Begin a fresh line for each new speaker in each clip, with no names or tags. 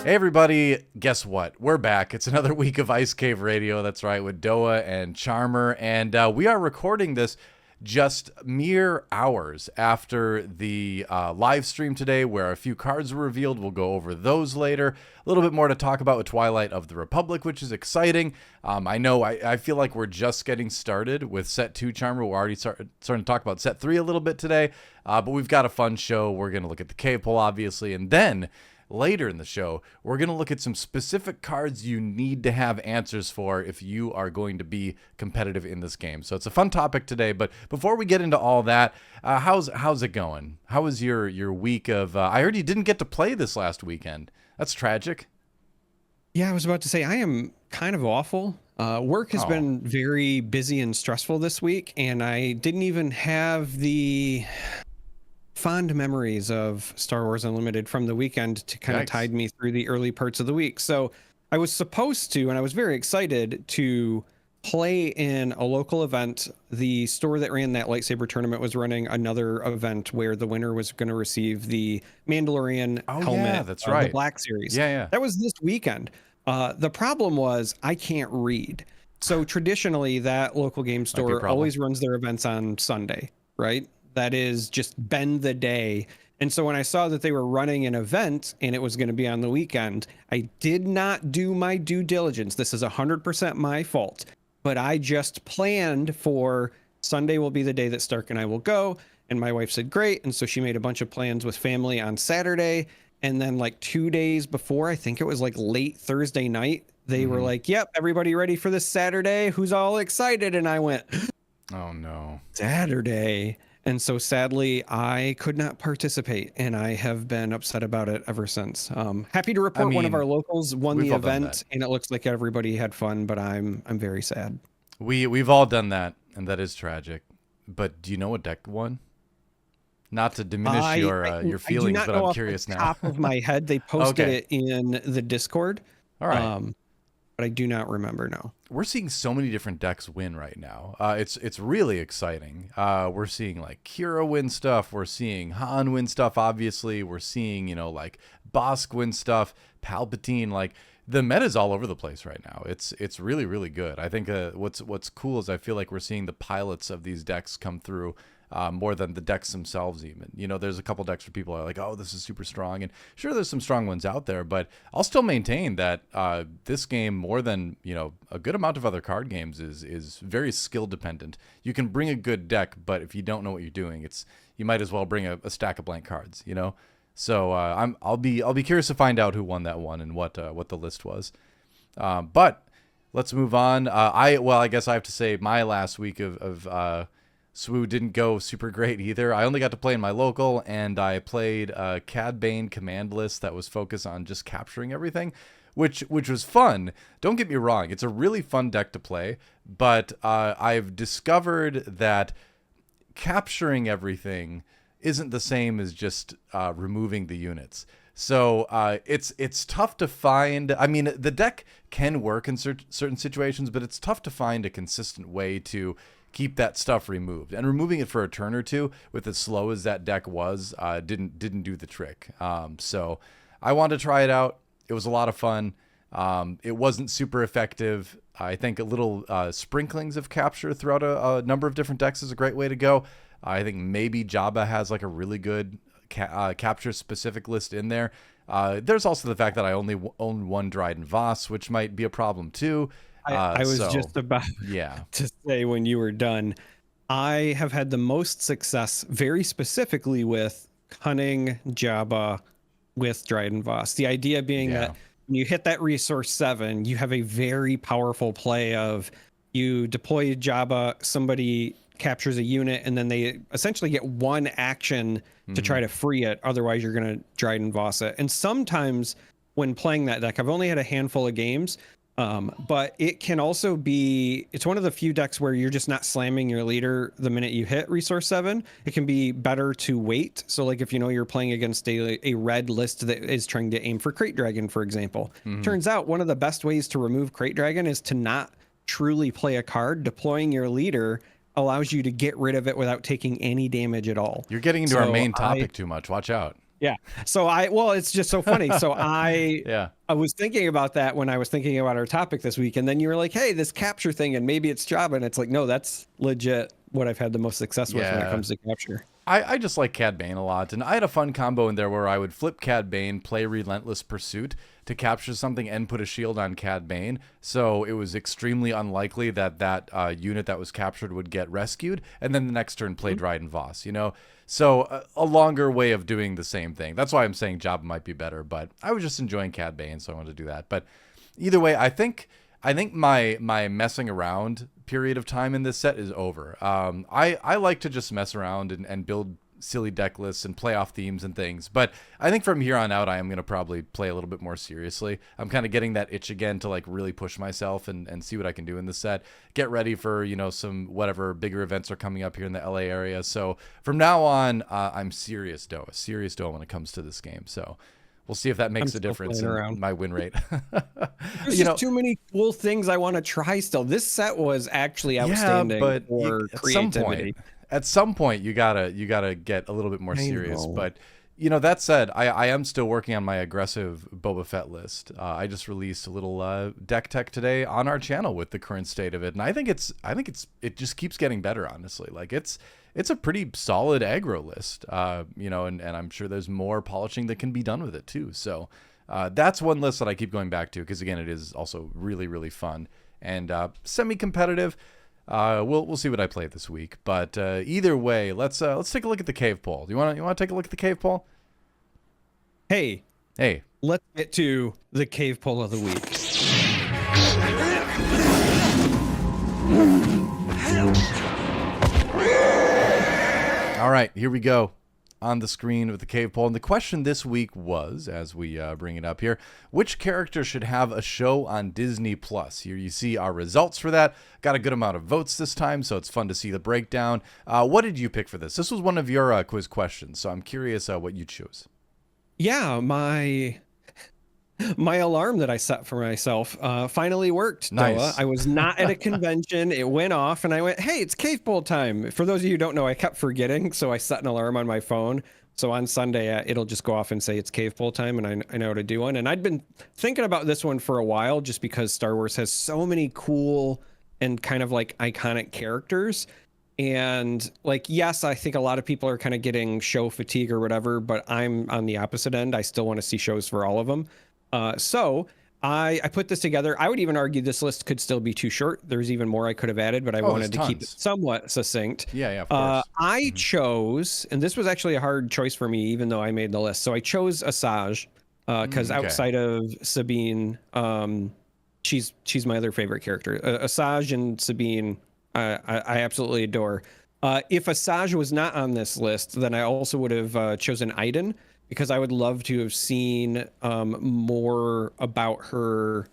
Hey everybody, guess what? We're back. It's another week of Ice Cave Radio, that's right, with Doa and Charmer, and we are recording this just mere hours after the live stream today where a few cards were revealed. We'll go over those later. A little bit more to talk about with Twilight of the Republic, which is exciting. I feel like we're just getting started with Set 2, Charmer. We're already starting to talk about Set 3 a little bit today, but we've got a fun show. We're going to look at the cave poll, obviously, and then later in the show, we're going to look at some specific cards you need to have answers for if you are going to be competitive in this game. So it's a fun topic today, but before we get into all that, how's it going? How was your week of... I heard you didn't get to play this last weekend. That's tragic.
Yeah, I was about to say, I am kind of awful. Work has been very busy and stressful this week, and I didn't even have the fond memories of Star Wars Unlimited from the weekend to kind of tide me through the early parts of the week. So I was supposed to, and I was very excited to play in a local event. The store that ran that lightsaber tournament was running another event where the winner was going to receive the Mandalorian helmet.
Yeah, that's right.
The Black Series.
Yeah.
That was this weekend. The problem was I can't read. So traditionally that local game store always runs their events on Sunday, right? That is just been the day. And so when I saw that they were running an event and it was going to be on the weekend, I did not do my due diligence. This is 100% my fault. But I just planned for Sunday will be the day that Stark and I will go. And my wife said, great. And so she made a bunch of plans with family on Saturday. And then like 2 days before, I think it was like late Thursday night, they were like, yep, everybody ready for this Saturday? Who's all excited? And I went,
oh no,
Saturday. And so sadly, I could not participate, and I have been upset about it ever since. Happy to report one of our locals won the event, and it looks like everybody had fun, but I'm very sad.
We've all done that, and that is tragic. But do you know what deck won? Not to diminish your feelings, but I'm curious now.
Top of my head, they posted it in the Discord.
All right.
But I do not remember now.
We're seeing so many different decks win right now. It's really exciting. We're seeing like Kira win stuff. We're seeing Han win stuff. Obviously, we're seeing like Bosk win stuff. Palpatine, like the meta's all over the place right now. It's really really good. I think what's cool is I feel like we're seeing the pilots of these decks come through. More than the decks themselves even. There's a couple decks where people are like, oh, this is super strong. And sure, there's some strong ones out there, but I'll still maintain that this game, more than, a good amount of other card games, is very skill dependent. You can bring a good deck, but if you don't know what you're doing, you might as well bring a stack of blank cards, So I'll be curious to find out who won that one and what the list was. But let's move on. I guess I have to say my last week of SWU didn't go super great either. I only got to play in my local, and I played a Cad Bane command list that was focused on just capturing everything, which was fun. Don't get me wrong, it's a really fun deck to play, but I've discovered that capturing everything isn't the same as just removing the units. So it's tough to find. I mean, the deck can work in certain situations, but it's tough to find a consistent way to keep that stuff removed, and removing it for a turn or two with as slow as that deck was didn't do the trick. So I wanted to try it out. It was a lot of fun. It wasn't super effective. I think a little sprinklings of capture throughout a number of different decks is a great way to go. I think maybe Jabba has like a really good capture specific list in there. There's also the fact that I only own one Dryden Voss, which might be a problem too.
I was just about to say when you were done, I have had the most success very specifically with cunning Jabba with Dryden Voss. The idea being that when you hit that resource 7, you have a very powerful play of you deploy Jabba, somebody captures a unit, and then they essentially get one action to try to free it. Otherwise, you're going to Dryden Voss it. And sometimes when playing that deck, I've only had a handful of games, but it can also be, it's one of the few decks where you're just not slamming your leader the minute you hit resource 7. It can be better to wait. So like if you're playing against a red list that is trying to aim for Crate Dragon, for example, turns out one of the best ways to remove Crate Dragon is to not truly play a card. Deploying your leader allows you to get rid of it without taking any damage at all.
You're getting into our main topic too much. Watch out.
Yeah. So it's just so funny. So I was thinking about that when I was thinking about our topic this week, and then you were like, hey, this capture thing, and maybe it's Jabba, and it's like, no, that's legit what I've had the most success with when it comes to capture.
I just like Cad Bane a lot, and I had a fun combo in there where I would flip Cad Bane, play Relentless Pursuit to capture something and put a shield on Cad Bane, so it was extremely unlikely that unit that was captured would get rescued, and then the next turn play Dryden Voss, you know? So a longer way of doing the same thing. That's why I'm saying Jabba might be better, but I was just enjoying Cad Bane, so I wanted to do that. But either way, I think my messing around period of time in this set is over. I like to just mess around and build silly deck lists and play off themes and things, but I think from here on out I am going to probably play a little bit more seriously. I'm kind of getting that itch again to like really push myself and see what I can do in the set, get ready for, you know, some whatever bigger events are coming up here in the LA area. So from now on, I'm serious Doa when it comes to this game. So we'll see if that makes a difference in my win rate.
There's just too many cool things I want to try still. This set was actually outstanding for creativity.
At some point, you gotta get a little bit more serious. But, you know, that said, I am still working on my aggressive Boba Fett list. I just released a little deck tech today on our channel with the current state of it, and I think it just keeps getting better. Honestly, like it's a pretty solid aggro list, you know, and I'm sure there's more polishing that can be done with it too. So that's one list that I keep going back to because, again, it is also really, really fun and semi-competitive. We'll see what I play this week, but either way, let's take a look at the cave poll. You want to take a look at the cave poll?
Hey, let's get to the cave poll of the week.
All right, here we go. On the screen with the cave poll. And the question this week was, as we bring it up here, which character should have a show on Disney Plus? Here you see our results for that. Got a good amount of votes this time, so it's fun to see the breakdown. What did you pick for this? This was one of your quiz questions, so I'm curious what you chose.
Yeah, my alarm that I set for myself finally worked.
Nice.
Doa. I was not at a convention. It went off and I went, hey, it's cave poll time. For those of you who don't know, I kept forgetting. So I set an alarm on my phone. So on Sunday, it'll just go off and say it's cave poll time. And I know how to do one. And I'd been thinking about this one for a while just because Star Wars has so many cool and kind of like iconic characters. And like, yes, I think a lot of people are kind of getting show fatigue or whatever, but I'm on the opposite end. I still want to see shows for all of them. So I put this together. I would even argue this list could still be too short. There's even more I could have added, but I wanted to keep it somewhat succinct.
Yeah, of course.
I chose, and this was actually a hard choice for me, even though I made the list. So I chose Asajj because outside of Sabine, she's my other favorite character. Asajj and Sabine, I absolutely adore. If Asajj was not on this list, then I also would have chosen Iden, because I would love to have seen more about her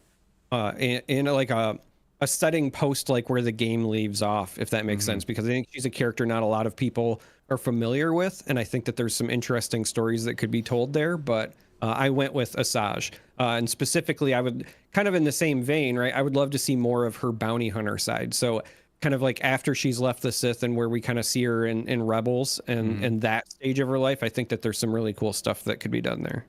in like a setting post like where the game leaves off, if that makes sense, because I think she's a character not a lot of people are familiar with, and I think that there's some interesting stories that could be told there, but I went with Asajj. And specifically, I would kind of in the same vein, right? I would love to see more of her bounty hunter side. So kind of like after she's left the Sith and where we kind of see her in Rebels and that stage of her life, I think that there's some really cool stuff that could be done there.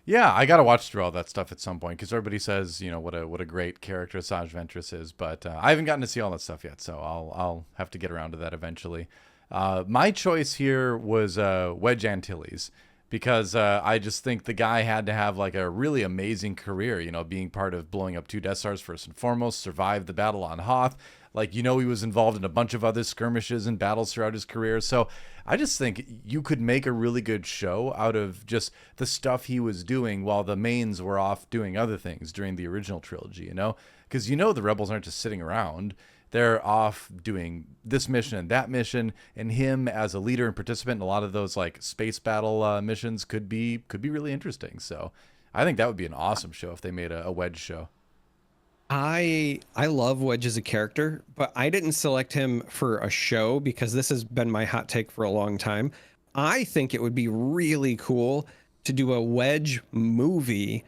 Yeah, I got to watch through all that stuff at some point because everybody says, you know, what a great character Asajj Ventress is, but I haven't gotten to see all that stuff yet, so I'll have to get around to that eventually. My choice here was Wedge Antilles, because I just think the guy had to have like a really amazing career, you know, being part of blowing up 2 Death Stars first and foremost, survived the battle on Hoth. Like, you know, he was involved in a bunch of other skirmishes and battles throughout his career. So I just think you could make a really good show out of just the stuff he was doing while the mains were off doing other things during the original trilogy, you know? Because, you know, the rebels aren't just sitting around. They're off doing this mission and that mission, and him as a leader and participant in a lot of those like space battle missions could be really interesting. So I think that would be an awesome show if they made a Wedge show.
I love Wedge as a character, but I didn't select him for a show because this has been my hot take for a long time. I think it would be really cool to do a Wedge movie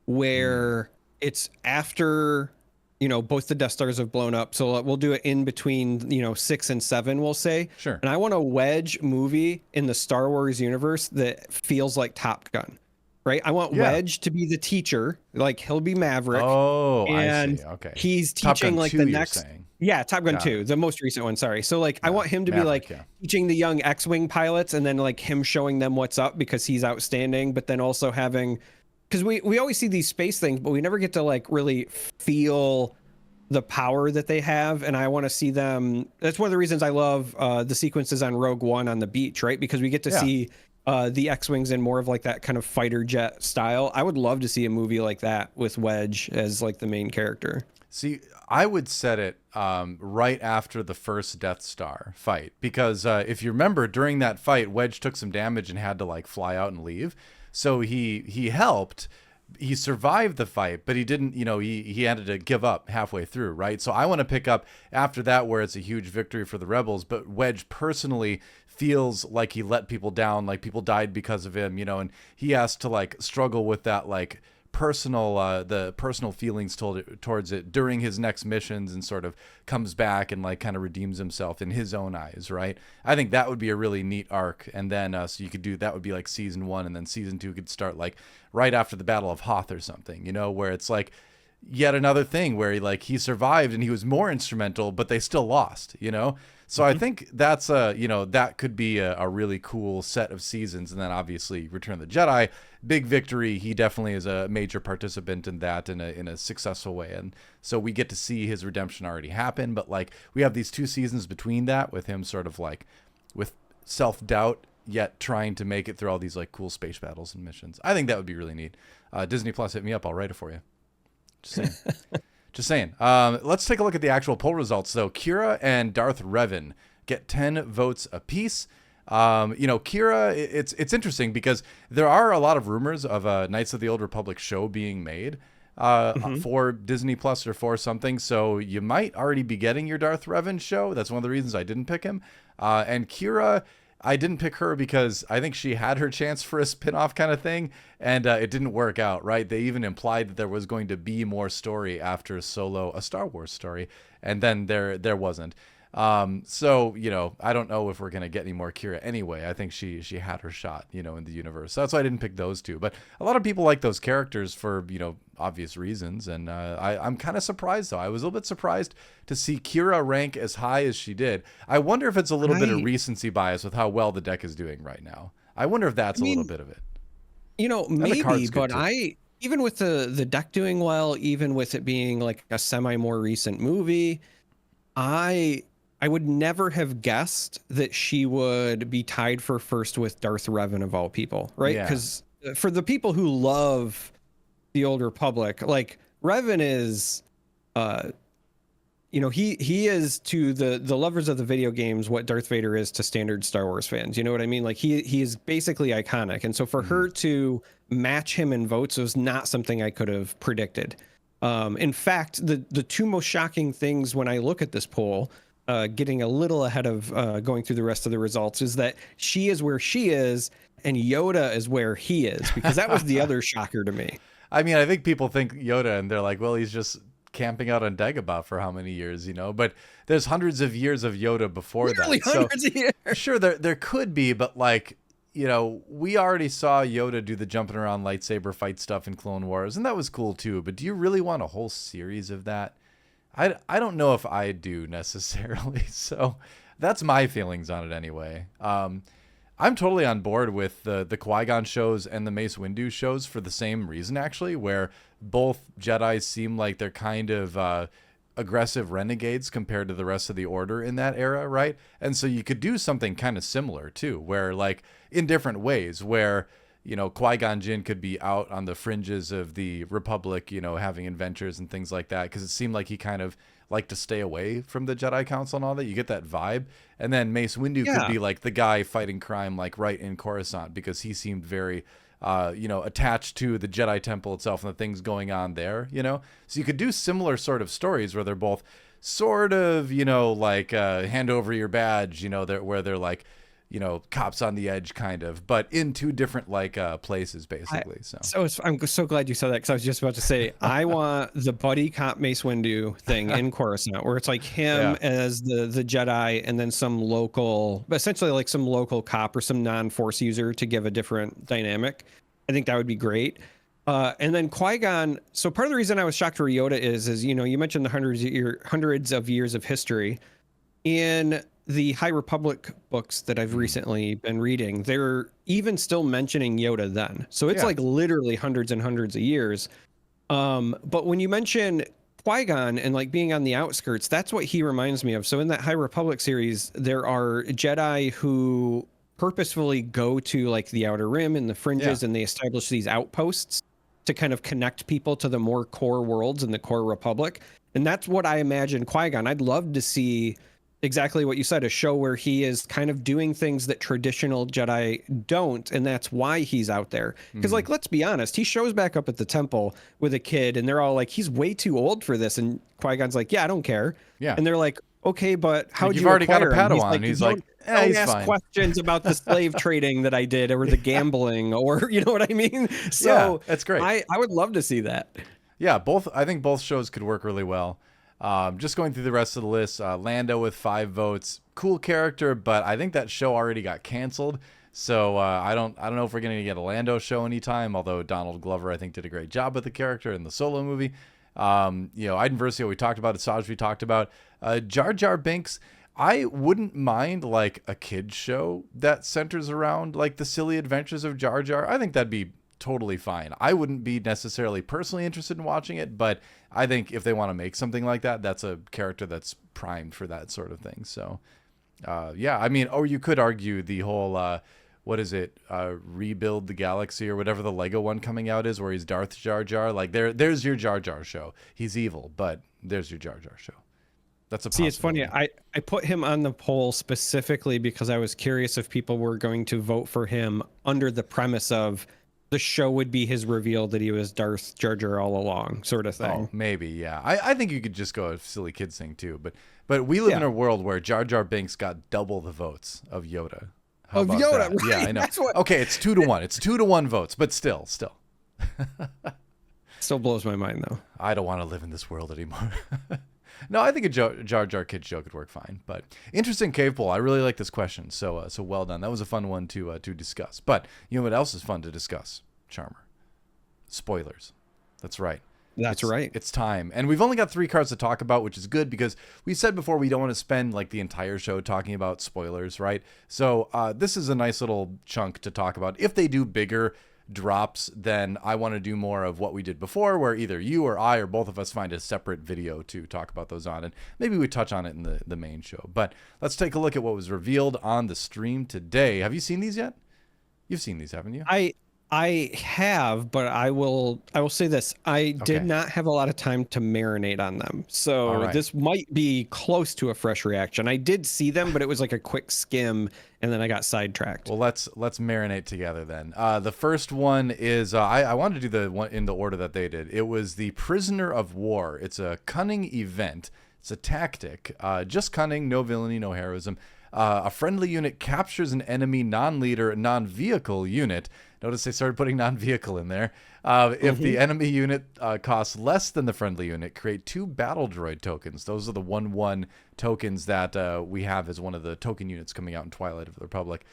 where it's after both the Death Stars have blown up. So we'll do it in between, 6 and 7, we'll say.
Sure.
And I want a Wedge movie in the Star Wars universe that feels like Top Gun, right? I want Wedge to be the teacher, like he'll be Maverick.
Oh,
and
I see. Okay.
He's teaching like
2,
the next. Yeah, Top Gun 2, the most recent one. Sorry. So like, I want him to
Maverick,
be like teaching the young X-wing pilots, and then like him showing them what's up because he's outstanding. But then also having, because we always see these space things, but we never get to like really feel the power that they have. And I want to see them. That's one of the reasons I love the sequences on Rogue One on the beach, right? Because we get to see the X-wings in more of like that kind of fighter jet style. I would love to see a movie like that with Wedge as like the main character.
See, I would set it right after the first Death Star fight, because if you remember, during that fight, Wedge took some damage and had to like fly out and leave. So he helped. He survived the fight, but he didn't, he had to give up halfway through, right? So I want to pick up after that where it's a huge victory for the rebels, but Wedge personally feels like he let people down, like people died because of him, and he has to like struggle with that like the personal feelings towards it during his next missions, and sort of comes back and like kind of redeems himself in his own eyes, right? I think that would be a really neat arc. And then so you could do that would be like season 1, and then season 2 could start like right after the Battle of Hoth or something, where it's like yet another thing where he survived and he was more instrumental, but they still lost, So I think that's that could be a really cool set of seasons. And then obviously Return of the Jedi, big victory. He definitely is a major participant in that in a successful way. And so we get to see his redemption already happen. But like we have these 2 seasons between that with him sort of like with self-doubt, yet trying to make it through all these like cool space battles and missions. I think that would be really neat. Disney Plus, hit me up. I'll write it for you. Just saying. Just saying. Let's take a look at the actual poll results. So Kira and Darth Revan get 10 votes apiece. Kira, it's interesting because there are a lot of rumors of a Knights of the Old Republic show being made for Disney Plus or for something. So you might already be getting your Darth Revan show. That's one of the reasons I didn't pick him. And Kira, I didn't pick her because I think she had her chance for a spin-off kind of thing, and it didn't work out, right? They even implied that there was going to be more story after Solo, a Star Wars story, and then there wasn't. So, I don't know if we're going to get any more Kira anyway. I think she had her shot, in the universe. So that's why I didn't pick those 2. But a lot of people like those characters for, obvious reasons. And I'm kind of surprised, though. I was a little bit surprised to see Kira rank as high as she did. I wonder if it's a little bit of recency bias with how well the deck is doing right now. I wonder if that's a little bit of it.
Maybe, but even with the deck doing well, even with it being like a semi more recent movie, I would never have guessed that she would be tied for first with Darth Revan of all people, right? Because for the people who love the Old Republic, like Revan is, he is to the lovers of the video games what Darth Vader is to standard Star Wars fans. You know what I mean? Like he is basically iconic, and so for her to match him in votes was not something I could have predicted. In fact, the 2 most shocking things when I look at this poll, getting a little ahead of going through the rest of the results, is that she is where she is and Yoda is where he is, because that was the other shocker to me.
I mean, I think people think Yoda and they're like, well, he's just camping out on Dagobah for how many years, but there's hundreds of years of Yoda before
Literally
that.
Hundreds of years.
Sure, there could be, but like, we already saw Yoda do the jumping around lightsaber fight stuff in Clone Wars, and that was cool too. But do you really want a whole series of that? I don't know if I do necessarily. So that's my feelings on it anyway. I'm totally on board with the Qui-Gon shows and the Mace Windu shows for the same reason, actually, where both Jedi seem like they're kind of aggressive renegades compared to the rest of the Order in that era, right? And so you could do something kind of similar too, where like in different ways, where Qui-Gon Jinn could be out on the fringes of the Republic, having adventures and things like that, because it seemed like he kind of liked to stay away from the Jedi Council and all that. You get that vibe. And then Mace Windu could be like the guy fighting crime, like right in Coruscant, because he seemed very, attached to the Jedi Temple itself and the things going on there, So you could do similar sort of stories where they're both sort of, hand over your badge, where they're like, cops on the edge kind of, but in two different like places basically.
I'm so glad you said that, because I was just about to say I want the buddy cop Mace Windu thing in Coruscant, where it's like him as the Jedi and then some local, essentially like some local cop or some non-Force user to give a different dynamic. I think that would be great. And then Qui-Gon. So part of the reason I was shocked where Yoda is you mentioned the hundreds of years of history. In the High Republic books that I've recently been reading, they're even still mentioning Yoda then. So it's like literally hundreds and hundreds of years. But when you mention Qui-Gon and like being on the outskirts, that's what he reminds me of. So in that High Republic series, there are Jedi who purposefully go to like the Outer Rim and the fringes, and they establish these outposts to kind of connect people to the more core worlds in the core Republic. And that's what I imagine Qui-Gon. I'd love to see exactly what you said, a show where he is kind of doing things that traditional Jedi don't, and that's why he's out there. Because like, let's be honest, he shows back up at the temple with a kid and they're all like, he's way too old for this, and Qui-Gon's like, yeah, I don't care. And they're like, okay, but how do you
already got a
Padawan?
He's like,
don't
he's
ask
fine.
questions about the slave trading that I did, or the gambling, or you know what I mean? So
that's great.
I would love to see that.
I think both shows could work really well. Just going through the rest of the list, Lando with 5 votes, cool character, but I think that show already got canceled. So I don't know if we're going to get a Lando show anytime, although Donald Glover, I think, did a great job with the character in the Solo movie. Iden Versio, we talked about, Asajj, we talked about. Jar Jar Binks, I wouldn't mind like a kid's show that centers around like the silly adventures of Jar Jar. I think that'd be totally fine. I wouldn't be necessarily personally interested in watching it, but I think if they want to make something like that, that's a character that's primed for that sort of thing. So, I mean, or you could argue the whole, Rebuild the Galaxy or whatever the Lego one coming out is, where he's Darth Jar Jar. Like there's your Jar Jar show. He's evil, but there's your Jar Jar show. That's a possibility.
See, it's funny. I put him on the poll specifically because I was curious if people were going to vote for him under the premise of the show would be his reveal that he was Darth Jar Jar all along, sort of thing.
Oh, maybe, yeah. I think you could just go a silly kids thing too, but we live in a world where Jar Jar Binks got double the votes of Yoda. How about
Yoda,
that?
right?
Yeah, I know. Okay, it's 2-1. It's 2-1 votes, but still.
Still blows my mind though.
I don't want to live in this world anymore. No, I think a Jar Jar kid show could work fine. But interesting cave poll. I really like this question. So well done. That was a fun one to discuss. But you know what else is fun to discuss, Charmer? Spoilers. That's right. It's time. And we've only got 3 cards to talk about, which is good because we said before we don't want to spend like the entire show talking about spoilers, right? So this is a nice little chunk to talk about. If they do bigger drops, then I want to do more of what we did before, where either you or I or both of us find a separate video to talk about those on, and maybe we touch on it in the main show. But let's take a look at what was revealed on the stream today. Have you seen these yet? You've seen these, haven't you?
I have, but I will say this. I did not have a lot of time to marinate on them. So this might be close to a fresh reaction. I did see them, but it was like a quick skim, and then I got sidetracked.
Well, let's marinate together then. The first one is, I wanted to do the one in the order that they did. It was the Prisoner of War. It's a cunning event. It's a tactic. Just cunning, no villainy, no heroism. A friendly unit captures an enemy non-leader, non-vehicle unit. Notice they started putting non-vehicle in there. If the enemy unit costs less than the friendly unit, create 2 battle droid tokens. Those are the 1/1 tokens that we have as one of the token units coming out in Twilight of the Republic.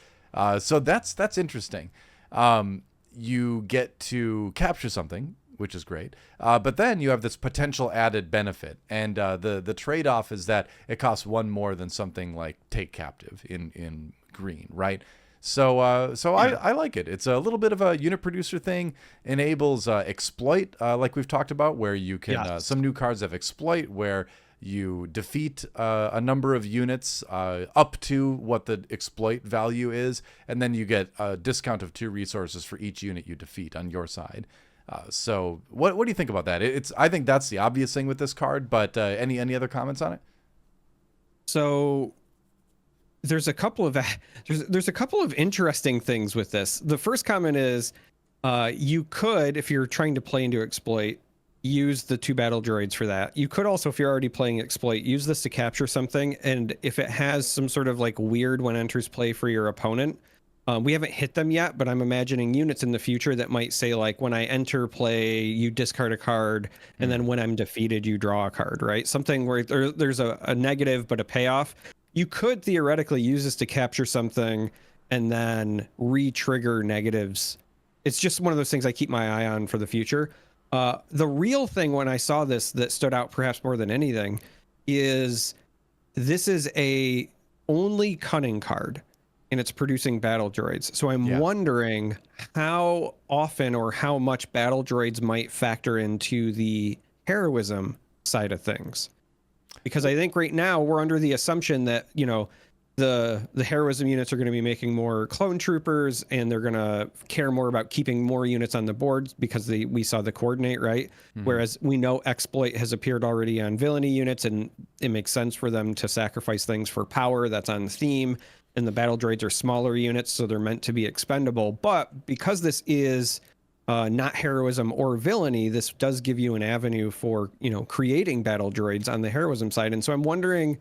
So that's interesting. You get to capture something, which is great. But then you have this potential added benefit. And the trade-off is that it costs 1 more than something like Take Captive in green, right? So I like it. It's a little bit of a unit producer thing. Enables exploit, like we've talked about, where you can some new cards have exploit, where you defeat a number of units up to what the exploit value is, and then you get a discount of 2 resources for each unit you defeat on your side. So what do you think about that? I think that's the obvious thing with this card, but any other comments on it?
So there's a couple of interesting things with this. The first comment is you could, if you're trying to play into exploit, use the 2 battle droids for that. You could also, if you're already playing exploit, use this to capture something. And if it has some sort of like weird when enters play for your opponent, we haven't hit them yet, but I'm imagining units in the future that might say like, when I enter play, you discard a card, and then when I'm defeated, you draw a card, right? Something where there's a negative but a payoff. You could theoretically use this to capture something and then re-trigger negatives. It's just one of those things I keep my eye on for the future. The real thing when I saw this that stood out perhaps more than anything is this is a only cunning card, and it's producing battle droids. So I'm wondering how often or how much battle droids might factor into the heroism side of things. Because I think right now we're under the assumption that, you know, the heroism units are going to be making more clone troopers, and they're going to care more about keeping more units on the board because we saw the coordinate, right? Whereas we know exploit has appeared already on villainy units, and it makes sense for them to sacrifice things for power. That's on theme. And the battle droids are smaller units, so they're meant to be expendable. But because this is not heroism or villainy, this does give you an avenue for, you know, creating battle droids on the heroism side. And so I'm wondering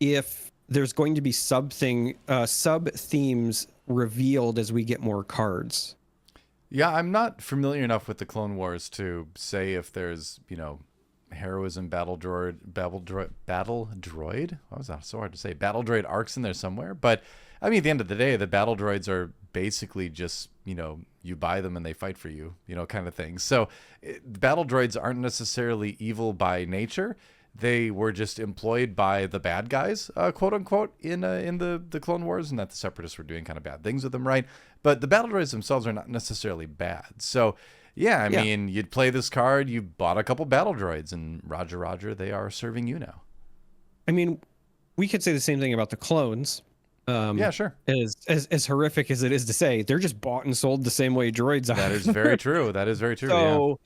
if there's going to be sub themes revealed as we get more cards.
Yeah, I'm not familiar enough with the Clone Wars to say if there's, you know, heroism battle droid. What was that so hard to say? Battle droid arcs in there somewhere. But I mean, at the end of the day, the battle droids are basically just, you know, you buy them and they fight for you, you know, kind of thing. So battle droids aren't necessarily evil by nature. They were just employed by the bad guys, quote unquote, in the Clone Wars, and that the Separatists were doing kind of bad things with them, right? But the battle droids themselves are not necessarily bad. So yeah, I mean, you'd play this card, you bought a couple battle droids, and Roger, they are serving you now.
I mean, we could say the same thing about the clones.
Yeah, sure.
As horrific as it is to say, they're just bought and sold the same way droids are.
That is very true. That is very true.
So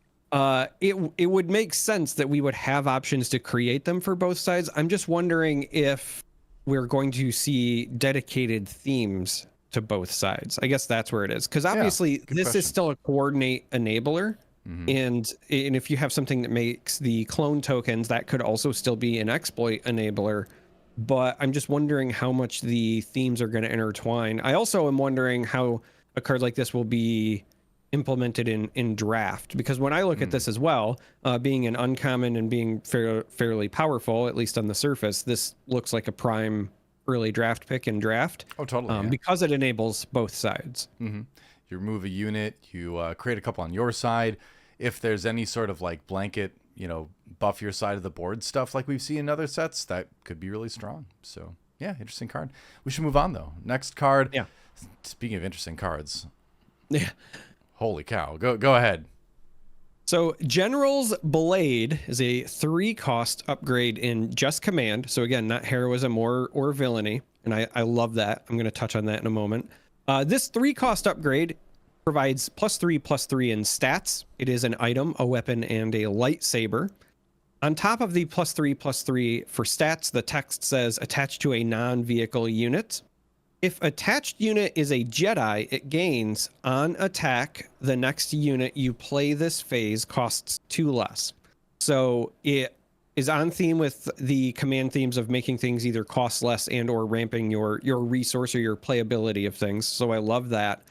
it would make sense that we would have options to create them for both sides. I'm just wondering if we're going to see dedicated themes to both sides. I guess that's where it is, because obviously this is still a coordinate enabler. And if you have something that makes the clone tokens, that could also still be an exploit enabler. But I'm just wondering how much the themes are going to intertwine. I also am wondering how a card like this will be implemented in draft, because when I look at this as well, being an uncommon and being fairly powerful, at least on the surface, this looks like a prime early draft pick in draft.
Oh, totally.
Because it enables both sides.
You remove a unit, you create a couple on your side. If there's any sort of like blanket, you know, buff your side of the board stuff like we've seen in other sets, that could be really strong. So yeah, interesting card. We should move on though. Next card.
Yeah.
Speaking of interesting cards.
Yeah.
Holy cow. Go ahead.
So General's Blade is a 3-cost upgrade in just command. So again, not heroism or villainy. And I love that. I'm going to touch on that in a moment. This 3-cost upgrade provides +3/+3 in stats. It is an item, a weapon, and a lightsaber. On top of the +3/+3 for stats, the text says attached to a non-vehicle unit. If attached unit is a Jedi, it gains on attack. The next unit you play this phase costs 2 less. So it is on theme with the command themes of making things either cost less and or ramping your resource or your playability of things. So I love that.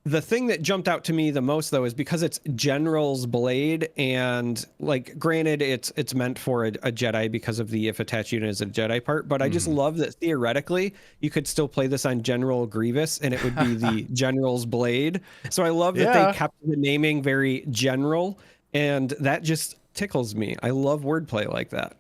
The thing that jumped out to me the most, though, is because it's General's Blade, and like, granted, it's meant for a Jedi because of the if attached unit is a Jedi part, but I just love that theoretically you could still play this on General Grievous and it would be the General's Blade. So I love that they kept the naming very general, and that just tickles me. I love wordplay like that.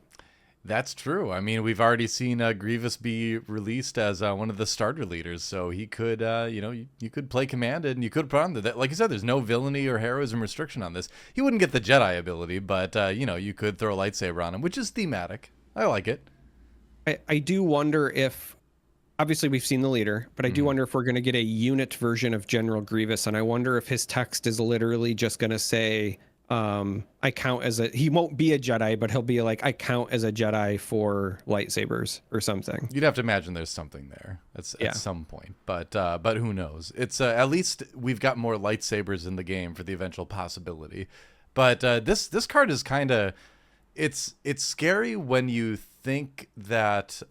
That's true. I mean, we've already seen Grievous be released as one of the starter leaders, so he could, you could play commanded, and you could put on that. Like you said, there's no villainy or heroism restriction on this. He wouldn't get the Jedi ability, but you could throw a lightsaber on him, which is thematic. I like it.
I do wonder if, obviously we've seen the leader, but I do wonder if we're going to get a unit version of General Grievous, and I wonder if his text is literally just going to say, I count as he won't be a Jedi, but he'll be like, I count as a Jedi for lightsabers or something.
You'd have to imagine there's something there at some point, but who knows? It's at least we've got more lightsabers in the game for the eventual possibility. But this card is kind of it's scary when you think that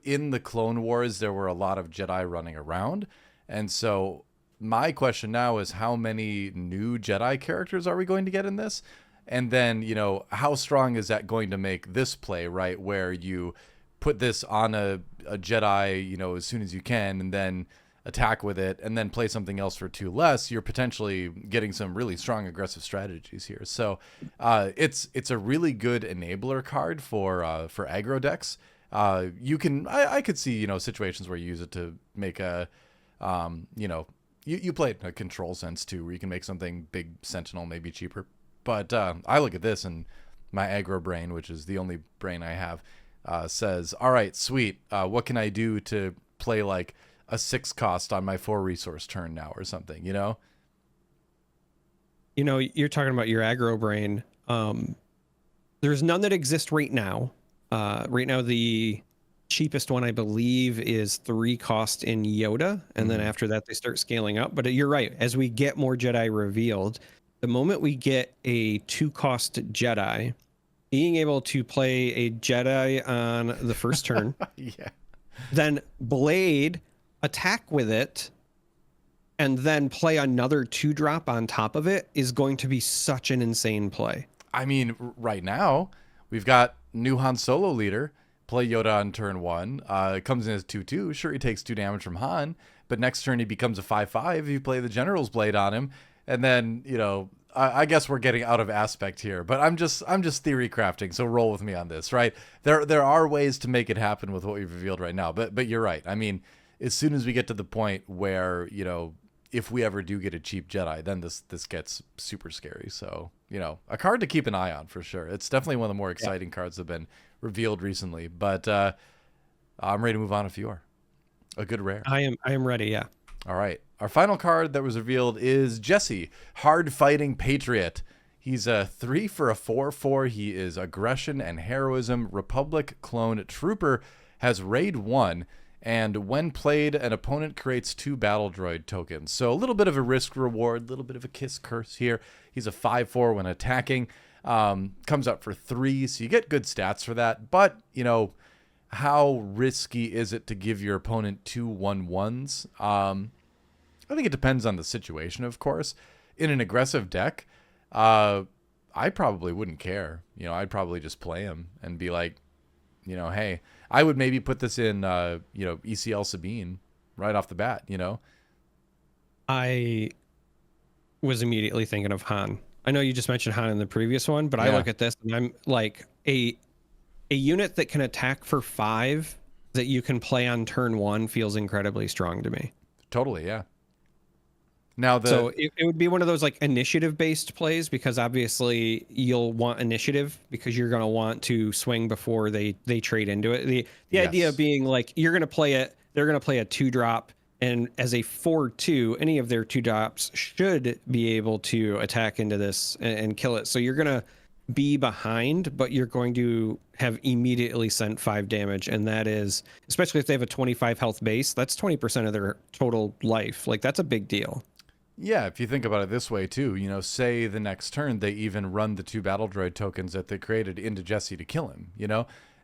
in the Clone Wars there were a lot of Jedi running around, and so my question now is how many new Jedi characters are we going to get in this? And then, how strong is that going to make this play, right? Where you put this on a Jedi, as soon as you can, and then attack with it, and then play something else for 2 less, you're potentially getting some really strong aggressive strategies here. So it's a really good enabler card for aggro decks. I could see, situations where you use it to make a, you play it in a control sense too, where you can make something big Sentinel maybe cheaper. But I look at this and my aggro brain, which is the only brain I have, says, all right, sweet. What can I do to play like a 6 cost on my 4 resource turn now or something, You're
talking about your aggro brain. There's none that exist right now. Right now, the cheapest one, I believe, is 3 cost in Yoda. And then after that, they start scaling up. But you're right. As we get more Jedi revealed, the moment we get a 2 cost Jedi, being able to play a Jedi on the first turn,
yeah,
then Blade, attack with it, and then play another 2-drop on top of it is going to be such an insane play.
I mean, right now we've got new Han Solo leader, play Yoda on turn 1. It comes in as 2/2. Sure, he takes 2 damage from Han, but next turn he becomes a 5/5. You play the General's Blade on him, and then I guess we're getting out of aspect here, but I'm just theory crafting, so roll with me on this, right? There are ways to make it happen with what we've revealed right now, but you're right. I mean, as soon as we get to the point where, if we ever do get a cheap Jedi, then this gets super scary. So, a card to keep an eye on for sure. It's definitely one of the more exciting cards that have been revealed recently, but I'm ready to move on if you are. A good rare.
I am ready, yeah.
All right. Our final card that was revealed is Jesse, Hard Fighting Patriot. He's a 3 for a 4/4. He is aggression and heroism, Republic clone trooper, has raid 1. And when played, an opponent creates 2 battle droid tokens. So a little bit of a risk reward, a little bit of a kiss curse here. He's a 5/4 when attacking. Comes up for 3, so you get good stats for that. But, how risky is it to give your opponent 2 1/1s? I think it depends on the situation, of course. In an aggressive deck, I probably wouldn't care. I'd probably just play him and be like, hey, I would maybe put this in, ECL Sabine right off the bat,
I was immediately thinking of Han. I know you just mentioned Han in the previous one, but yeah. I look at this and I'm like, a unit that can attack for 5 that you can play on turn 1 feels incredibly strong to me.
Totally, yeah. Now
so it would be one of those like initiative based plays, because obviously you'll want initiative because you're going to want to swing before they trade into it. The yes. idea being like you're going to play it, they're going to play a 2-drop, and as a 4/2, any of their 2-drops should be able to attack into this and kill it. So you're going to be behind, but you're going to have immediately sent 5 damage, and that is, especially if they have a 25 health base, that's 20% of their total life. Like that's a big deal.
Yeah, if you think about it this way too, say the next turn they even run the 2 battle droid tokens that they created into Jesse to kill him,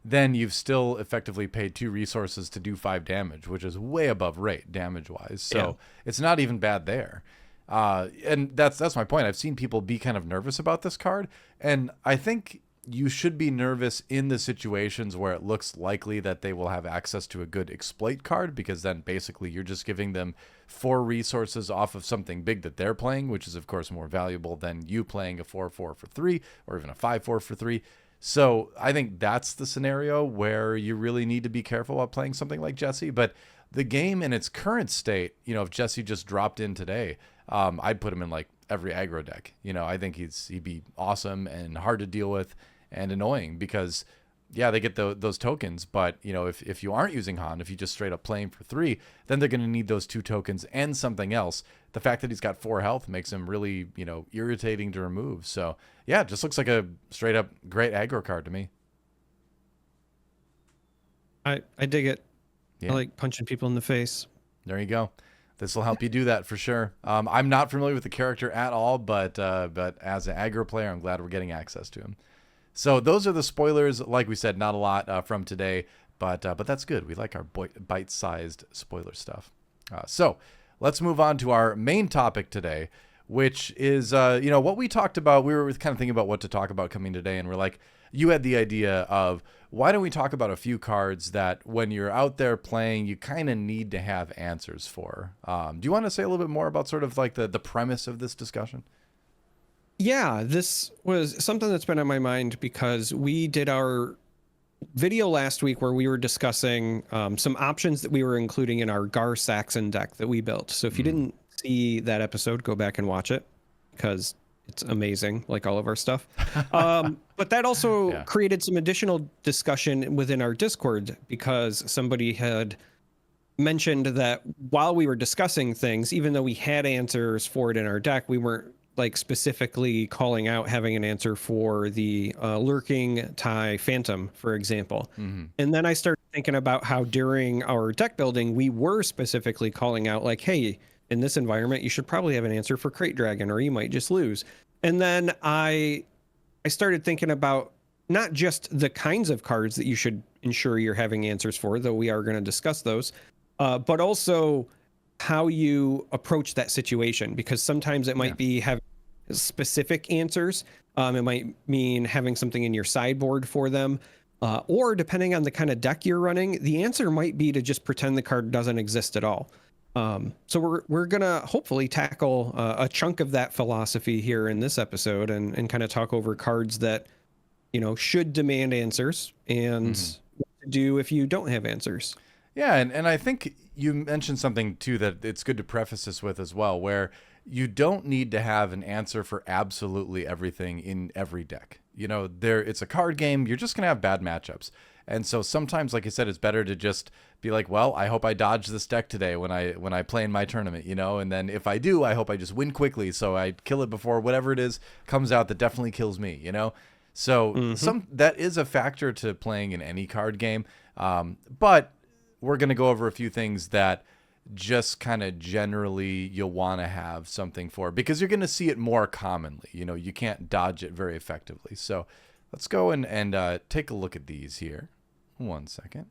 then you've still effectively paid 2 resources to do 5 damage, which is way above rate damage-wise. So It's not even bad there. And that's my point. I've seen people be kind of nervous about this card, and I think you should be nervous in the situations where it looks likely that they will have access to a good exploit card, because then basically you're just giving them 4 resources off of something big that they're playing, which is of course more valuable than you playing a 4/4 for 3 or even a 5/4 for 3. So I think that's the scenario where you really need to be careful about playing something like Jesse. But the game in its current state, if Jesse just dropped in today, I'd put him in like every aggro deck. I think he'd be awesome and hard to deal with and annoying, because they get those tokens, but if you aren't using Han, if you just straight up play him for 3, then they're going to need those 2 tokens and something else. The fact that he's got 4 health makes him really irritating to remove. So it just looks like a straight up great aggro card to me.
I dig it. I like punching people in the face.
There you go. This will help you do that for sure. I'm not familiar with the character at all, but as an aggro player, I'm glad we're getting access to him. So those are the spoilers. Like we said, not a lot from today, but that's good. We like our bite-sized spoiler stuff. So let's move on to our main topic today, which is what we talked about. We were kind of thinking about what to talk about coming today, and we're like, you had the idea of, why don't we talk about a few cards that when you're out there playing, you kind of need to have answers for? Do you want to say a little bit more about sort of like the premise of this discussion?
Yeah, this was something that's been on my mind because we did our video last week where we were discussing some options that we were including in our Gar Saxon deck that we built. So if you didn't see that episode, go back and watch it because it's amazing, like all of our stuff. But that also created some additional discussion within our Discord because somebody had mentioned that while we were discussing things, even though we had answers for it in our deck, we weren't like specifically calling out having an answer for the lurking tie phantom, for example. And then I started thinking about how during our deck building, we were specifically calling out like, hey, in this environment, you should probably have an answer for Crate Dragon, or you might just lose. And then I started thinking about not just the kinds of cards that you should ensure you're having answers for, though we are going to discuss those, but also how you approach that situation, because sometimes it might be having specific answers. It might mean having something in your sideboard for them, or depending on the kind of deck you're running, the answer might be to just pretend the card doesn't exist at all. So we're gonna hopefully tackle a chunk of that philosophy here in this episode and kind of talk over cards that, should demand answers and what to do if you don't have answers.
Yeah, and I think you mentioned something too that it's good to preface this with as well, where you don't need to have an answer for absolutely everything in every deck. It's a card game. You're just gonna have bad matchups. And so sometimes, like I said, it's better to just be like, well, I hope I dodge this deck today when I play in my tournament, and then if I do, I hope I just win quickly so I kill it before whatever it is comes out that definitely kills me, So that is a factor to playing in any card game. But we're going to go over a few things that just kind of generally you'll want to have something for, because you're going to see it more commonly. You can't dodge it very effectively. So let's go and take a look at these here. 1 second.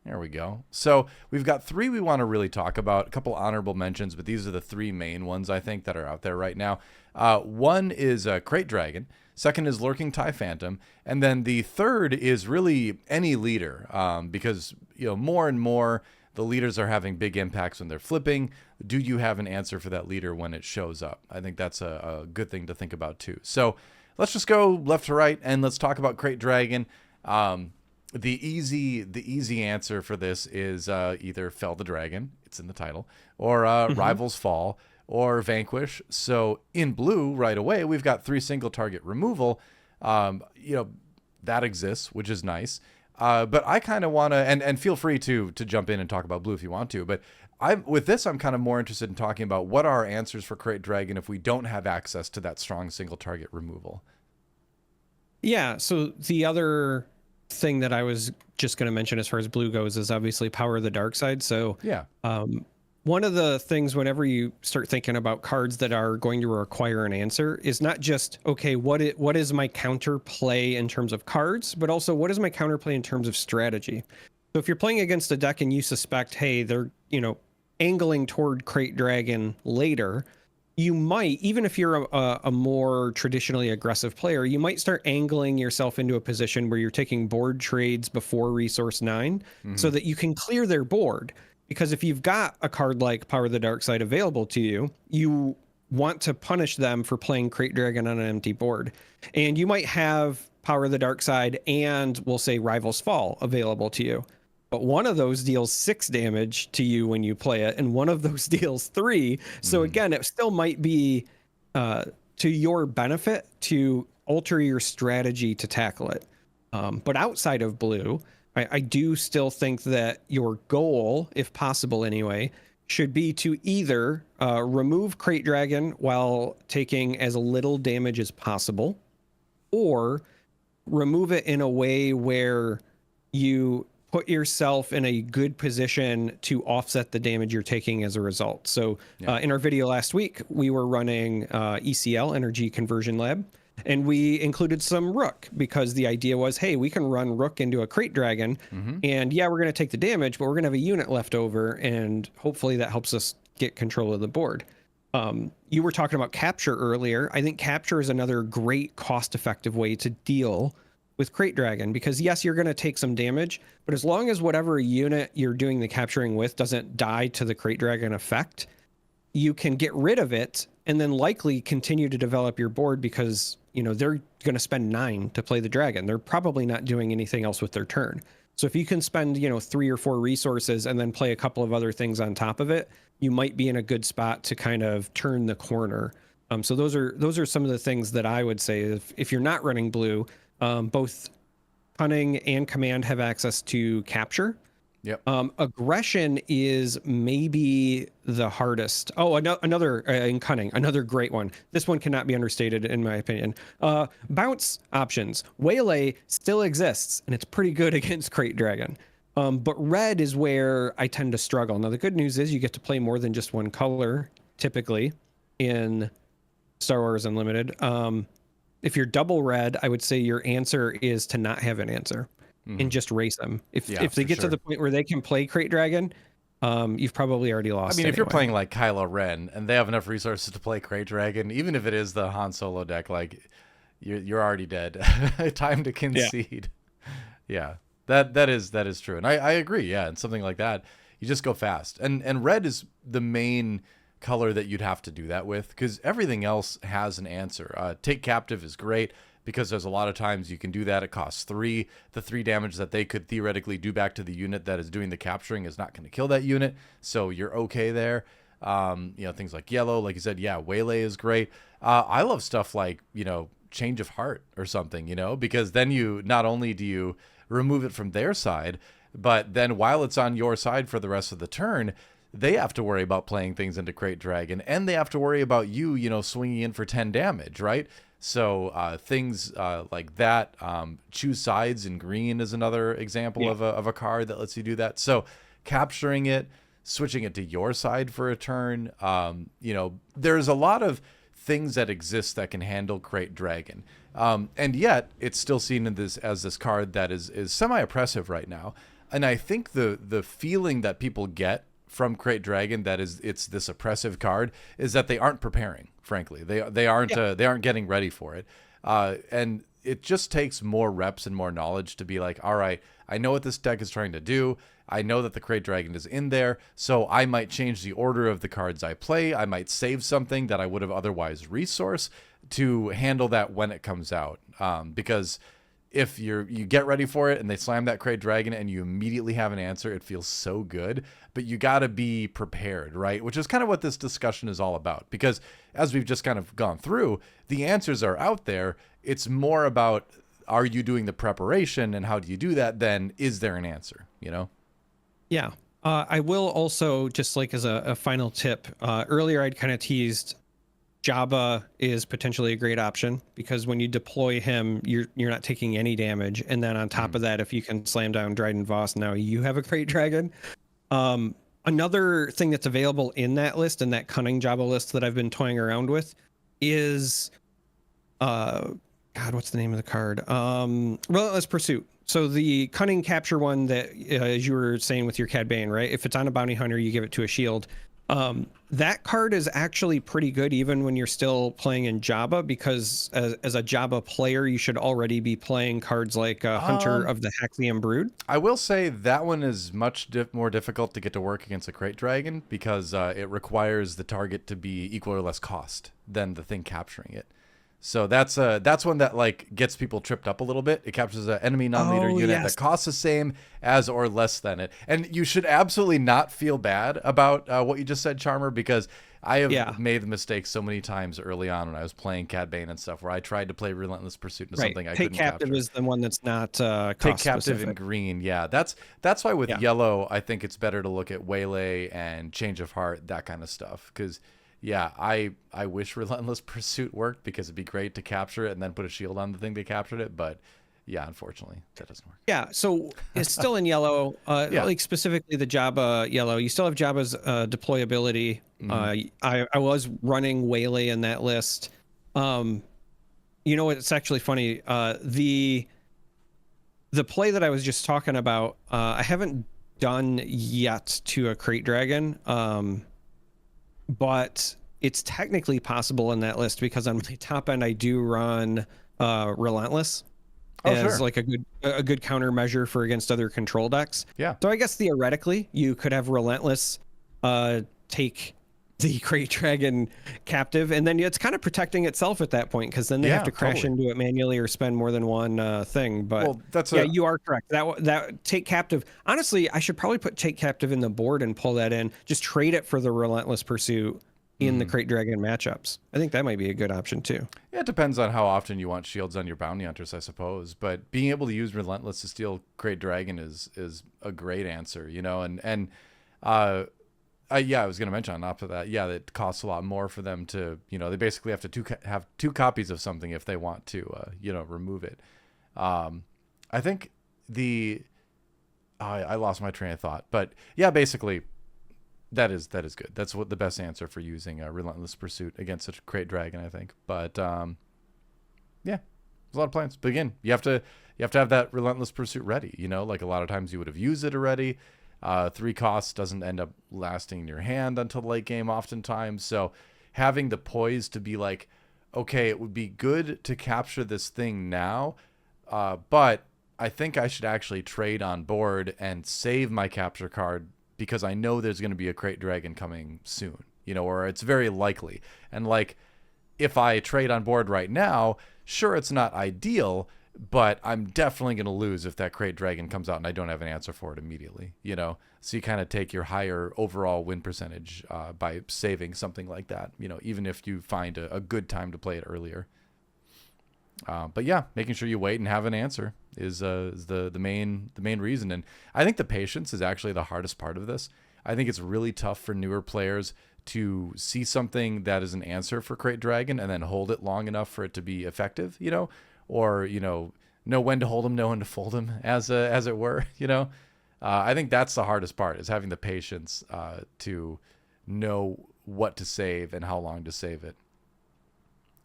There we go. So we've got 3 we want to really talk about, a couple honorable mentions, but these are the 3 main ones I think that are out there right now. One is Crate Dragon. Second is Lurking Tie Phantom. And then the third is really any leader, because more and more the leaders are having big impacts when they're flipping. Do you have an answer for that leader when it shows up? I think that's a good thing to think about too. So let's just go left to right and let's talk about Crate Dragon. The easy answer for this is either Fell the Dragon, it's in the title, or Rivals Fall, or Vanquish. So in blue right away, we've got 3 single target removal. That exists, which is nice. But I kind of want to, and feel free to jump in and talk about blue if you want to, but with this, I'm kind of more interested in talking about what are our answers for Crate Dragon if we don't have access to that strong single target removal.
Yeah, so the other thing that I was just going to mention as far as blue goes is obviously Power of the Dark Side. So
yeah,
one of the things whenever you start thinking about cards that are going to require an answer is not just, okay, what is my counterplay in terms of cards, but also what is my counterplay in terms of strategy. So if you're playing against a deck and you suspect, hey, they're, angling toward Crate Dragon later, you might, even if you're a more traditionally aggressive player, you might start angling yourself into a position where you're taking board trades before Resource 9 so that you can clear their board. Because if you've got a card like Power of the Dark Side available to you, you want to punish them for playing Crate Dragon on an empty board. And you might have Power of the Dark Side and, we'll say, Rivals Fall available to you. But one of those deals 6 damage to you when you play it, and one of those deals 3. So again, it still might be to your benefit to alter your strategy to tackle it. But outside of blue, I do still think that your goal, if possible anyway, should be to either remove Crate Dragon while taking as little damage as possible, or remove it in a way where you put yourself in a good position to offset the damage you're taking as a result. So in our video last week, we were running ECL, Energy Conversion Lab, and we included some Rook because the idea was, hey, we can run Rook into a Crate Dragon, and yeah, we're going to take the damage, but we're going to have a unit left over, and hopefully that helps us get control of the board. You were talking about capture earlier. I think capture is another great cost-effective way to deal with Crate Dragon, because yes, you're going to take some damage, but as long as whatever unit you're doing the capturing with doesn't die to the Crate Dragon effect, you can get rid of it and then likely continue to develop your board, because they're going to spend 9 to play the dragon. They're probably not doing anything else with their turn. So if you can spend 3 or 4 resources and then play a couple of other things on top of it, you might be in a good spot to kind of turn the corner. So those are some of the things that I would say if you're not running blue. Both cunning and command have access to capture.
Yep.
Aggression is maybe the hardest. Oh, another in cunning, another great one. This one cannot be understated in my opinion. Bounce options. Waylay still exists, and it's pretty good against Crate Dragon. But red is where I tend to struggle. Now, the good news is you get to play more than just one color, typically, in Star Wars Unlimited. If you're double red, I would say your answer is to not have an answer and just race them. If they get to the point where they can play Crate Dragon, you've probably already lost.
I mean,
anyway.
If you're playing like Kylo Ren and they have enough resources to play Crate Dragon, even if it is the Han Solo deck, like you're already dead. Time to concede. Yeah, that is true, and I agree. Yeah, and something like that, you just go fast. And red is the main color that you'd have to do that with, because everything else has an answer. Take captive is great because there's a lot of times you can do that. It costs 3. The 3 damage that they could theoretically do back to the unit that is doing the capturing is not going to kill that unit, so you're okay there. Things like yellow, like you said, Waylay is great. I love stuff like Change of Heart or something, because then you not only do you remove it from their side, but then while it's on your side for the rest of the turn, they have to worry about playing things into Crate Dragon, and they have to worry about you, swinging in for 10 damage, right? So things like that. Choose Sides in green is another example of a card that lets you do that. So capturing it, switching it to your side for a turn. There's a lot of things that exist that can handle Crate Dragon. And yet it's still seen in as this card that is semi-oppressive right now. And I think the feeling that people get from Crate Dragon that it's this oppressive card is that they aren't preparing. Frankly, they aren't getting ready for it, and it just takes more reps and more knowledge to be like, all right, I know what this deck is trying to do. I know that the Crate Dragon is in there, so I might change the order of the cards I play. I might save something that I would have otherwise resourced to handle that when it comes out, because if you get ready for it and they slam that Crate Dragon and you immediately have an answer, it feels so good. But you got to be prepared, right? Which is kind of what this discussion is all about. Because as we've just kind of gone through, the answers are out there. It's more about, are you doing the preparation and how do you do that? Then is there an answer,
Yeah. I will also, just like as a final tip, earlier I'd kind of teased Jabba is potentially a great option because when you deploy him, you're not taking any damage. And then on top of that, if you can slam down Dryden Voss, now you have a Crate Dragon. Another thing that's available in that list, in that cunning Jabba list that I've been toying around with, is God, what's the name of the card? Relentless Pursuit. So the cunning capture one that, as you were saying with your Cad Bane, right? If it's on a bounty hunter, you give it to a shield. That card is actually pretty good even when you're still playing in Jabba, because as a Jabba player, you should already be playing cards like Hunter of the Hacklium Brood. I
will say that one is much more difficult to get to work against a Crate Dragon because it requires the target to be equal or less cost than the thing capturing it. So that's one that like gets people tripped up a little bit. It captures an enemy non-leader unit that costs the same as or less than it. And you should absolutely not feel bad about what you just said, Charmer, because I have made the mistake so many times early on when I was playing Cad Bane and stuff where I tried to play Relentless Pursuit into something I couldn't capture.
Take Captive is the one that's not cost
Take Captive
specific.
in green, yeah. That's why with yellow, I think it's better to look at Waylay and Change of Heart, that kind of stuff, because I wish Relentless Pursuit worked because it'd be great to capture it and then put a shield on the thing they captured it, but Yeah, unfortunately, that doesn't work.
Yeah, so it's still in yellow, like specifically the Jabba yellow. You still have Jabba's deployability. I was running Waylay in that list. You know what? It's actually funny. The play that I was just talking about, I haven't done yet to a Crate Dragon, but it's technically possible in that list because on my top end I do run Relentless. As like a good countermeasure for against other control decks.
Yeah.
So I guess theoretically you could have Relentless take the Crate Dragon captive, and then it's kind of protecting itself at that point, because then they have to crash into it manually or spend more than one thing. But you are correct. That take captive. Honestly, I should probably put take captive in the board and pull that in. Just trade it for the Relentless Pursuit in the Crate Dragon matchups. I think that might be a good option too.
Yeah, it depends on how often you want shields on your bounty hunters, I suppose. But being able to use Relentless to steal Crate Dragon is a great answer, you know. I was going to mention on top of that, it costs a lot more for them to, you know, they basically have to have two copies of something if they want to, remove it. I think I lost my train of thought, but yeah, basically. That is good. That's what the best answer for using a Relentless Pursuit against such a Crate Dragon, I think. But there's a lot of plans. But again, you have to have that Relentless Pursuit ready. You know, like a lot of times you would have used it already. 3 costs doesn't end up lasting in your hand until the late game, oftentimes. So having the poise to be like, okay, it would be good to capture this thing now, but I think I should actually trade on board and save my capture card, because I know there's going to be a Crate Dragon coming soon, you know, or it's very likely. And like, if I trade on board right now, sure, it's not ideal, but I'm definitely going to lose if that Crate Dragon comes out and I don't have an answer for it immediately, you know? So you kind of take your higher overall win percentage by saving something like that, you know, even if you find a good time to play it earlier. But yeah, making sure you wait and have an answer is the main reason. And I think the patience is actually the hardest part of this. I think it's really tough for newer players to see something that is an answer for Crate Dragon and then hold it long enough for it to be effective, you know, or, you know when to hold them, know when to fold them, as it were, you know. I think that's the hardest part, is having the patience to know what to save and how long to save it.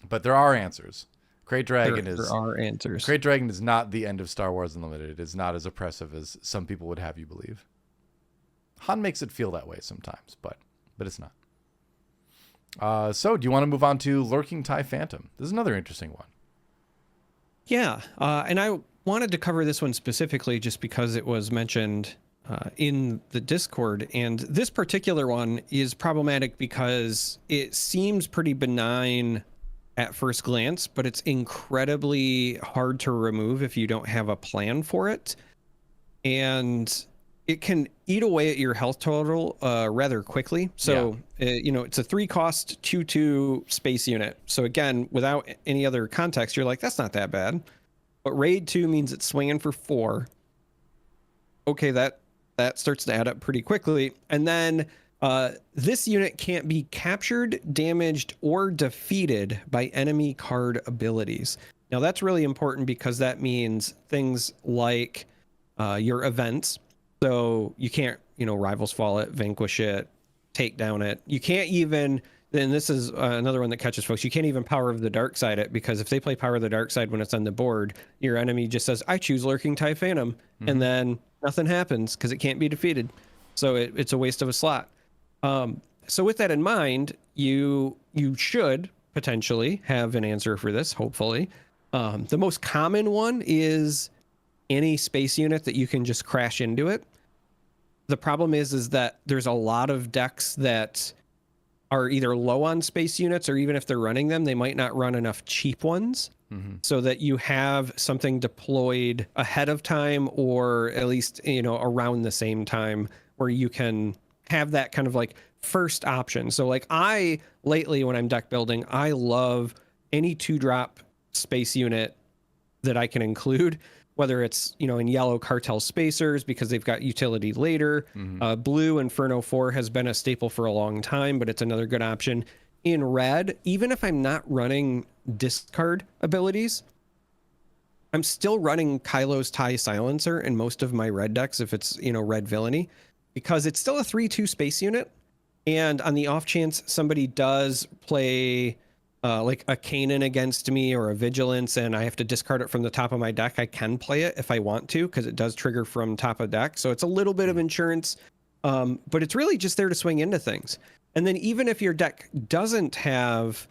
But there are answers. Crate Dragon
there are answers.
Crate Dragon is not the end of Star Wars Unlimited. It is not as oppressive as some people would have you believe. Han makes it feel that way sometimes, but it's not. So do you want to move on to Lurking TIE Phantom? This is another interesting one.
Yeah, and I wanted to cover this one specifically just because it was mentioned in the Discord, and this particular one is problematic because it seems pretty benign at first glance, but it's incredibly hard to remove if you don't have a plan for it. And it can eat away at your health total rather quickly. So, it's a 3-cost 2/2 space unit. So again, without any other context, you're like, that's not that bad. But raid 2 means it's swinging for 4. Okay, that starts to add up pretty quickly. And then this unit can't be captured, damaged, or defeated by enemy card abilities. Now that's really important because that means things like your events. So you can't, Rivals Fall it, Vanquish it, take down it. You can't even, then this is another one that catches folks, you can't even Power of the Dark Side it, because if they play Power of the Dark Side when it's on the board, your enemy just says, I choose Lurking TIE Phantom, and then nothing happens because it can't be defeated. So it's a waste of a slot. So with that in mind, you should potentially have an answer for this, hopefully. The most common one is any space unit that you can just crash into it. The problem is that there's a lot of decks that are either low on space units, or even if they're running them, they might not run enough cheap ones so that you have something deployed ahead of time, or at least, around the same time, where you can have that kind of like first option. So like lately when I'm deck building, I love any 2-drop space unit that I can include, whether it's, in yellow Cartel Spacers because they've got utility later. Blue Inferno 4 has been a staple for a long time, but it's another good option. In red, even if I'm not running discard abilities, I'm still running Kylo's TIE Silencer in most of my red decks if it's, red villainy, because it's still a 3/2 space unit. And on the off chance somebody does play like a Kanan against me or a Vigilance and I have to discard it from the top of my deck, I can play it if I want to, because it does trigger from top of deck. So it's a little bit of insurance, but it's really just there to swing into things. And then even if your deck doesn't have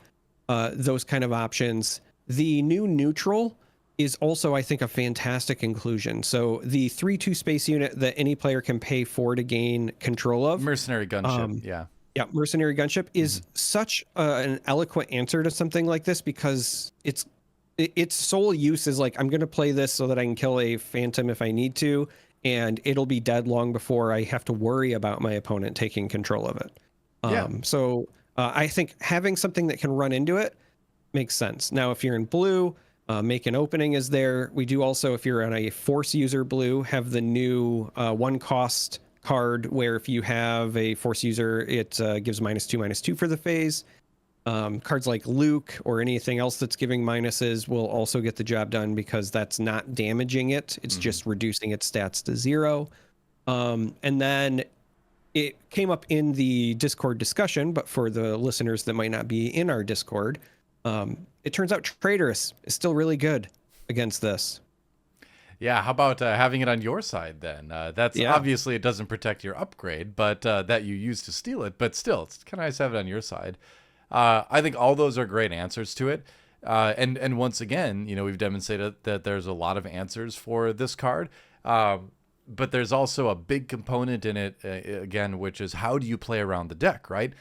those kind of options, the new neutral is also, I think, a fantastic inclusion. So the 3/2 space unit that any player can pay 4 to gain control of.
Mercenary Gunship, yeah.
Yeah, Mercenary Gunship is such an eloquent answer to something like this, because its sole use is like, I'm going to play this so that I can kill a phantom if I need to, and it'll be dead long before I have to worry about my opponent taking control of it. So I think having something that can run into it makes sense. Now, if you're in blue, Make an Opening is there. We do also, if you're on a Force user blue, have the new 1 cost card where if you have a Force user, it gives -2/-2 for the phase. Cards like Luke or anything else that's giving minuses will also get the job done, because that's not damaging it. It's just reducing its stats to 0. And then it came up in the Discord discussion, but for the listeners that might not be in our Discord, it turns out Traitorous is still really good against this.
Yeah, how about having it on your side then? That's obviously it doesn't protect your upgrade, but that you use to steal it. But still, it's kind of nice to have it on your side. I think all those are great answers to it. And once again, we've demonstrated that there's a lot of answers for this card. But there's also a big component in it, again, which is how do you play around the deck, right?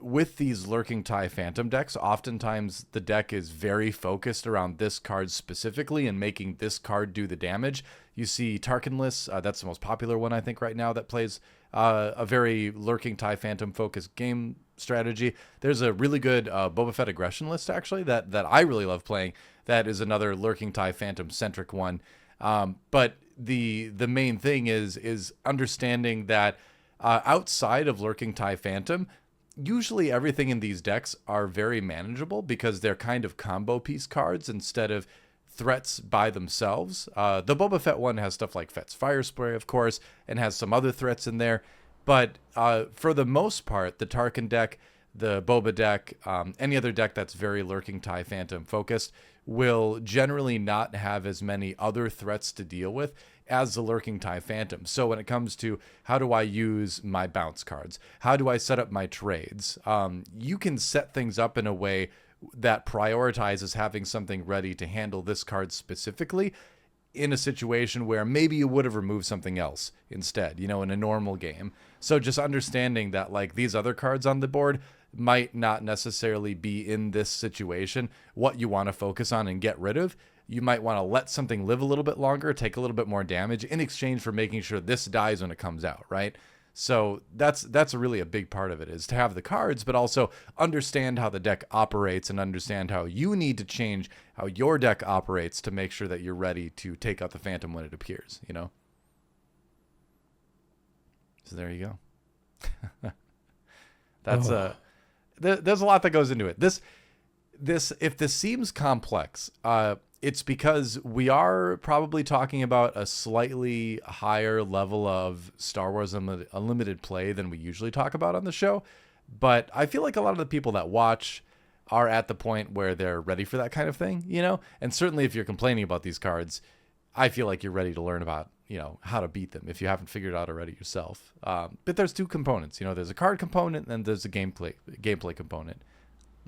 With these Lurking TIE Phantom decks, oftentimes the deck is very focused around this card specifically and making this card do the damage. You see Tarkinless, that's the most popular one, I think, right now, that plays a very Lurking TIE Phantom focused game strategy. There's a really good Boba Fett aggression list, actually, that I really love playing. That is another Lurking TIE Phantom centric one. But the main thing is understanding that outside of Lurking TIE Phantom, usually everything in these decks are very manageable because they're kind of combo piece cards instead of threats by themselves. The Boba Fett one has stuff like Fett's Fire Spray, of course, and has some other threats in there. But for the most part, the Tarkin deck, the Boba deck, any other deck that's very Lurking TIE Phantom focused will generally not have as many other threats to deal with as the Lurking TIE Phantom. So when it comes to how do I use my bounce cards, how do I set up my trades, you can set things up in a way that prioritizes having something ready to handle this card specifically in a situation where maybe you would have removed something else instead, in a normal game. So just understanding that like these other cards on the board might not necessarily be in this situation what you want to focus on and get rid of. You might want to let something live a little bit longer, take a little bit more damage in exchange for making sure this dies when it comes out, right? So that's really a big part of it, is to have the cards, but also understand how the deck operates and understand how you need to change how your deck operates to make sure that you're ready to take out the Phantom when it appears, So there you go. That's there's a lot that goes into it. This if this seems complex, it's because we are probably talking about a slightly higher level of Star Wars Unlimited play than we usually talk about on the show. But I feel like a lot of the people that watch are at the point where they're ready for that kind of thing, And certainly if you're complaining about these cards, I feel like you're ready to learn about, how to beat them if you haven't figured it out already yourself. But there's two components, there's a card component and there's a gameplay component.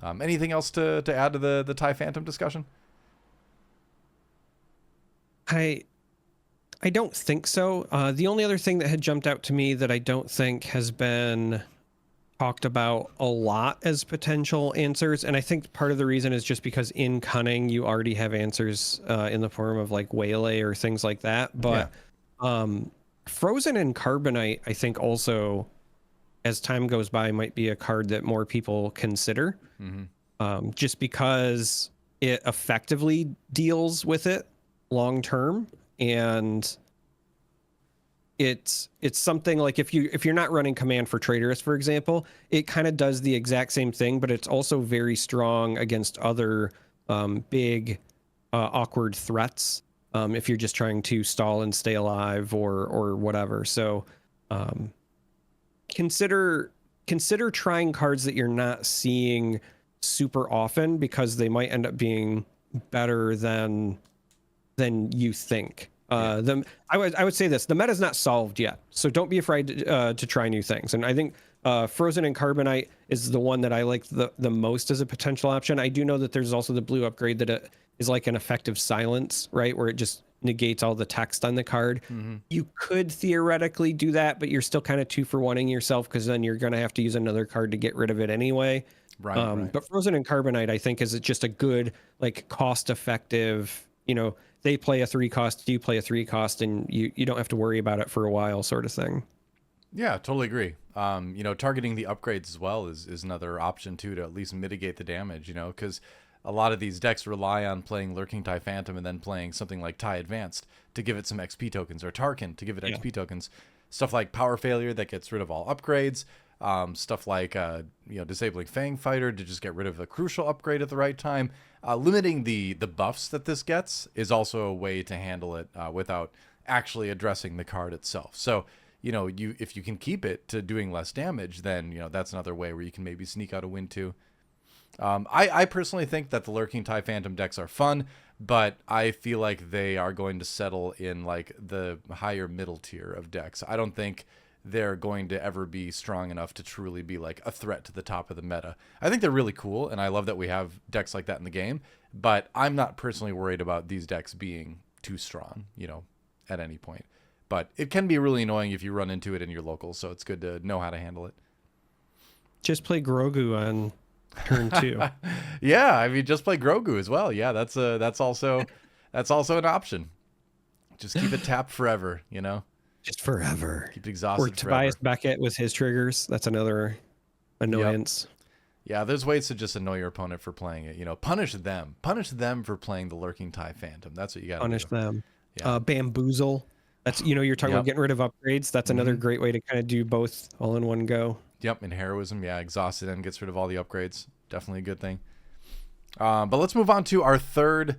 Anything else to add to the TIE Phantom discussion?
I don't think so. The only other thing that had jumped out to me that I don't think has been talked about a lot as potential answers, and I think part of the reason is just because in Cunning you already have answers in the form of like Waylay or things like that. But Frozen and Carbonite, I think also, as time goes by, might be a card that more people consider, just because it effectively deals with it long term, and it's something like if you're not running Command for Traitorous, for example, it kind of does the exact same thing, but it's also very strong against other big awkward threats if you're just trying to stall and stay alive or whatever. So consider trying cards that you're not seeing super often, because they might end up being better than you think. I would say this: the meta's not solved yet, so don't be afraid to try new things. And I think Frozen and Carbonite is the one that I like the most as a potential option. I do know that there's also the blue upgrade that is like an effective silence, right, where it just negates all the text on the card. You could theoretically do that, but you're still kind of 2-for-1ing yourself, because then you're going to have to use another card to get rid of it anyway. Right. But Frozen and Carbonite, I think, is just a good, like, cost-effective, they play a 3-cost, you play a 3-cost, and you don't have to worry about it for a while, sort of thing.
Yeah, totally agree. Targeting the upgrades as well is another option too, to at least mitigate the damage, because a lot of these decks rely on playing Lurking TIE Phantom and then playing something like TIE Advanced to give it some XP tokens, or Tarkin to give it XP tokens. Stuff like Power Failure that gets rid of all upgrades. Stuff like disabling Fang Fighter to just get rid of a crucial upgrade at the right time. Limiting the buffs that this gets is also a way to handle it without actually addressing the card itself. So if you can keep it to doing less damage, then that's another way where you can maybe sneak out a win too. I personally think that the Lurking TIE Phantom decks are fun, but I feel like they are going to settle in like the higher middle tier of decks. I don't think they're going to ever be strong enough to truly be like a threat to the top of the meta. I think they're really cool, and I love that we have decks like that in the game, but I'm not personally worried about these decks being too strong, at any point. But it can be really annoying if you run into it in your locals, so it's good to know how to handle it.
Just play Grogu on turn 2.
Yeah, I mean, just play Grogu as well. Yeah, that's also an option. Just keep it tapped forever,
Just forever.
Keep it exhausted.
Or Tobias Beckett with his triggers. That's another annoyance.
Yep. Yeah, there's ways to just annoy your opponent for playing it. Punish them for playing the Lurking TIE Phantom. That's what you got to
punish
do.
them. Yeah. Bamboozle. That's you're talking about getting rid of upgrades. That's another great way to kind of do both all in one go.
Yep, and Heroism, Exhausted and gets rid of all the upgrades. Definitely a good thing. But let's move on to our third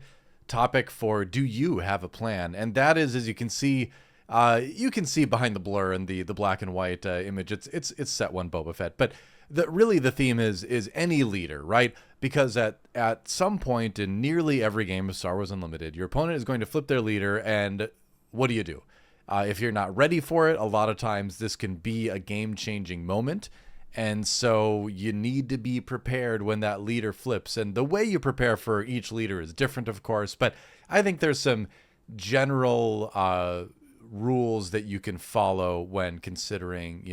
topic for Do You Have a Plan? And that is, as you can see behind the blur and the black and white image, it's set 1 Boba Fett. But the theme is any leader, right? Because at some point in nearly every game of Star Wars Unlimited, your opponent is going to flip their leader, and what do you do? If you're not ready for it, a lot of times this can be a game-changing moment. And so you need to be prepared when that leader flips. And the way you prepare for each leader is different, of course. But I think there's some general rules that you can follow when considering,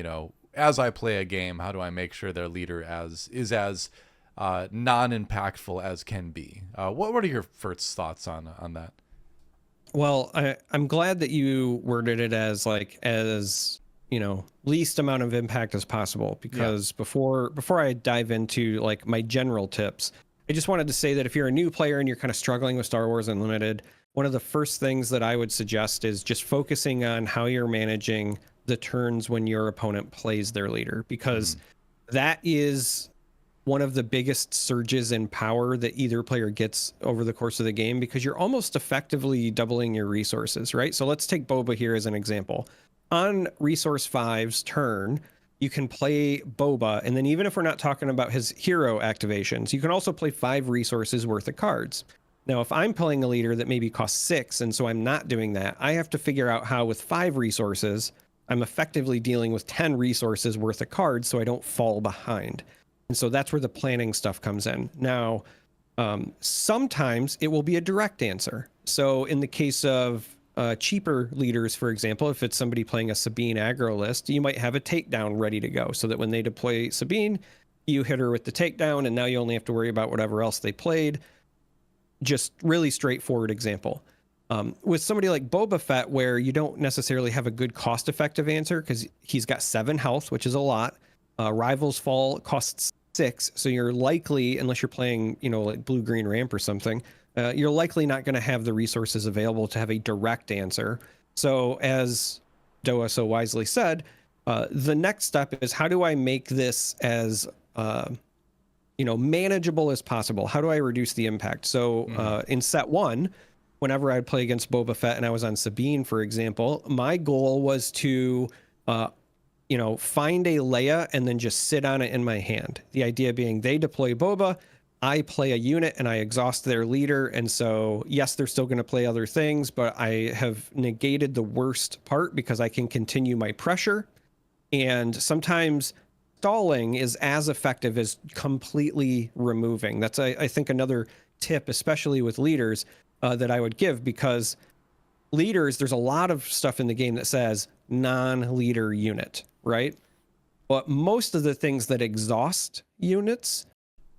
as I play a game, how do I make sure their leader is as non-impactful as can be? What are your first thoughts on that?
Well, I'm glad that you worded it as least amount of impact as possible, because before I dive into like my general tips, I just wanted to say that if you're a new player and you're kind of struggling with Star Wars Unlimited, one of the first things that I would suggest is just focusing on how you're managing the turns when your opponent plays their leader, because that is one of the biggest surges in power that either player gets over the course of the game, because you're almost effectively doubling your resources, right? So let's take Boba here as an example. On Resource 5's turn, you can play Boba, and then even if we're not talking about his hero activations, you can also play 5 resources worth of cards. Now, if I'm playing a leader that maybe costs 6, and so I'm not doing that, I have to figure out how with 5 resources, I'm effectively dealing with 10 resources worth of cards so I don't fall behind. And so that's where the planning stuff comes in. Now, sometimes it will be a direct answer. So in the case of cheaper leaders, for example, if it's somebody playing a Sabine aggro list, you might have a takedown ready to go so that when they deploy Sabine, you hit her with the takedown, and now you only have to worry about whatever else they played. Just really straightforward example. With somebody like Boba Fett, where you don't necessarily have a good cost-effective answer because he's got 7 health, which is a lot. Rival's Fall costs 6, so you're likely, unless you're playing, like blue-green ramp or something, you're likely not going to have the resources available to have a direct answer. So as Doa so wisely said, the next step is, how do I make this as manageable as possible. How do I reduce the impact? So in set 1, whenever I'd play against Boba Fett and I was on Sabine, for example, my goal was to find a Leia and then just sit on it in my hand. The idea being they deploy Boba, I play a unit and I exhaust their leader. And so, yes, they're still going to play other things, but I have negated the worst part because I can continue my pressure. And sometimes stalling is as effective as completely removing. That's, I think, another tip, especially with leaders, that I would give, because leaders, there's a lot of stuff in the game that says non-leader unit, right? But most of the things that exhaust units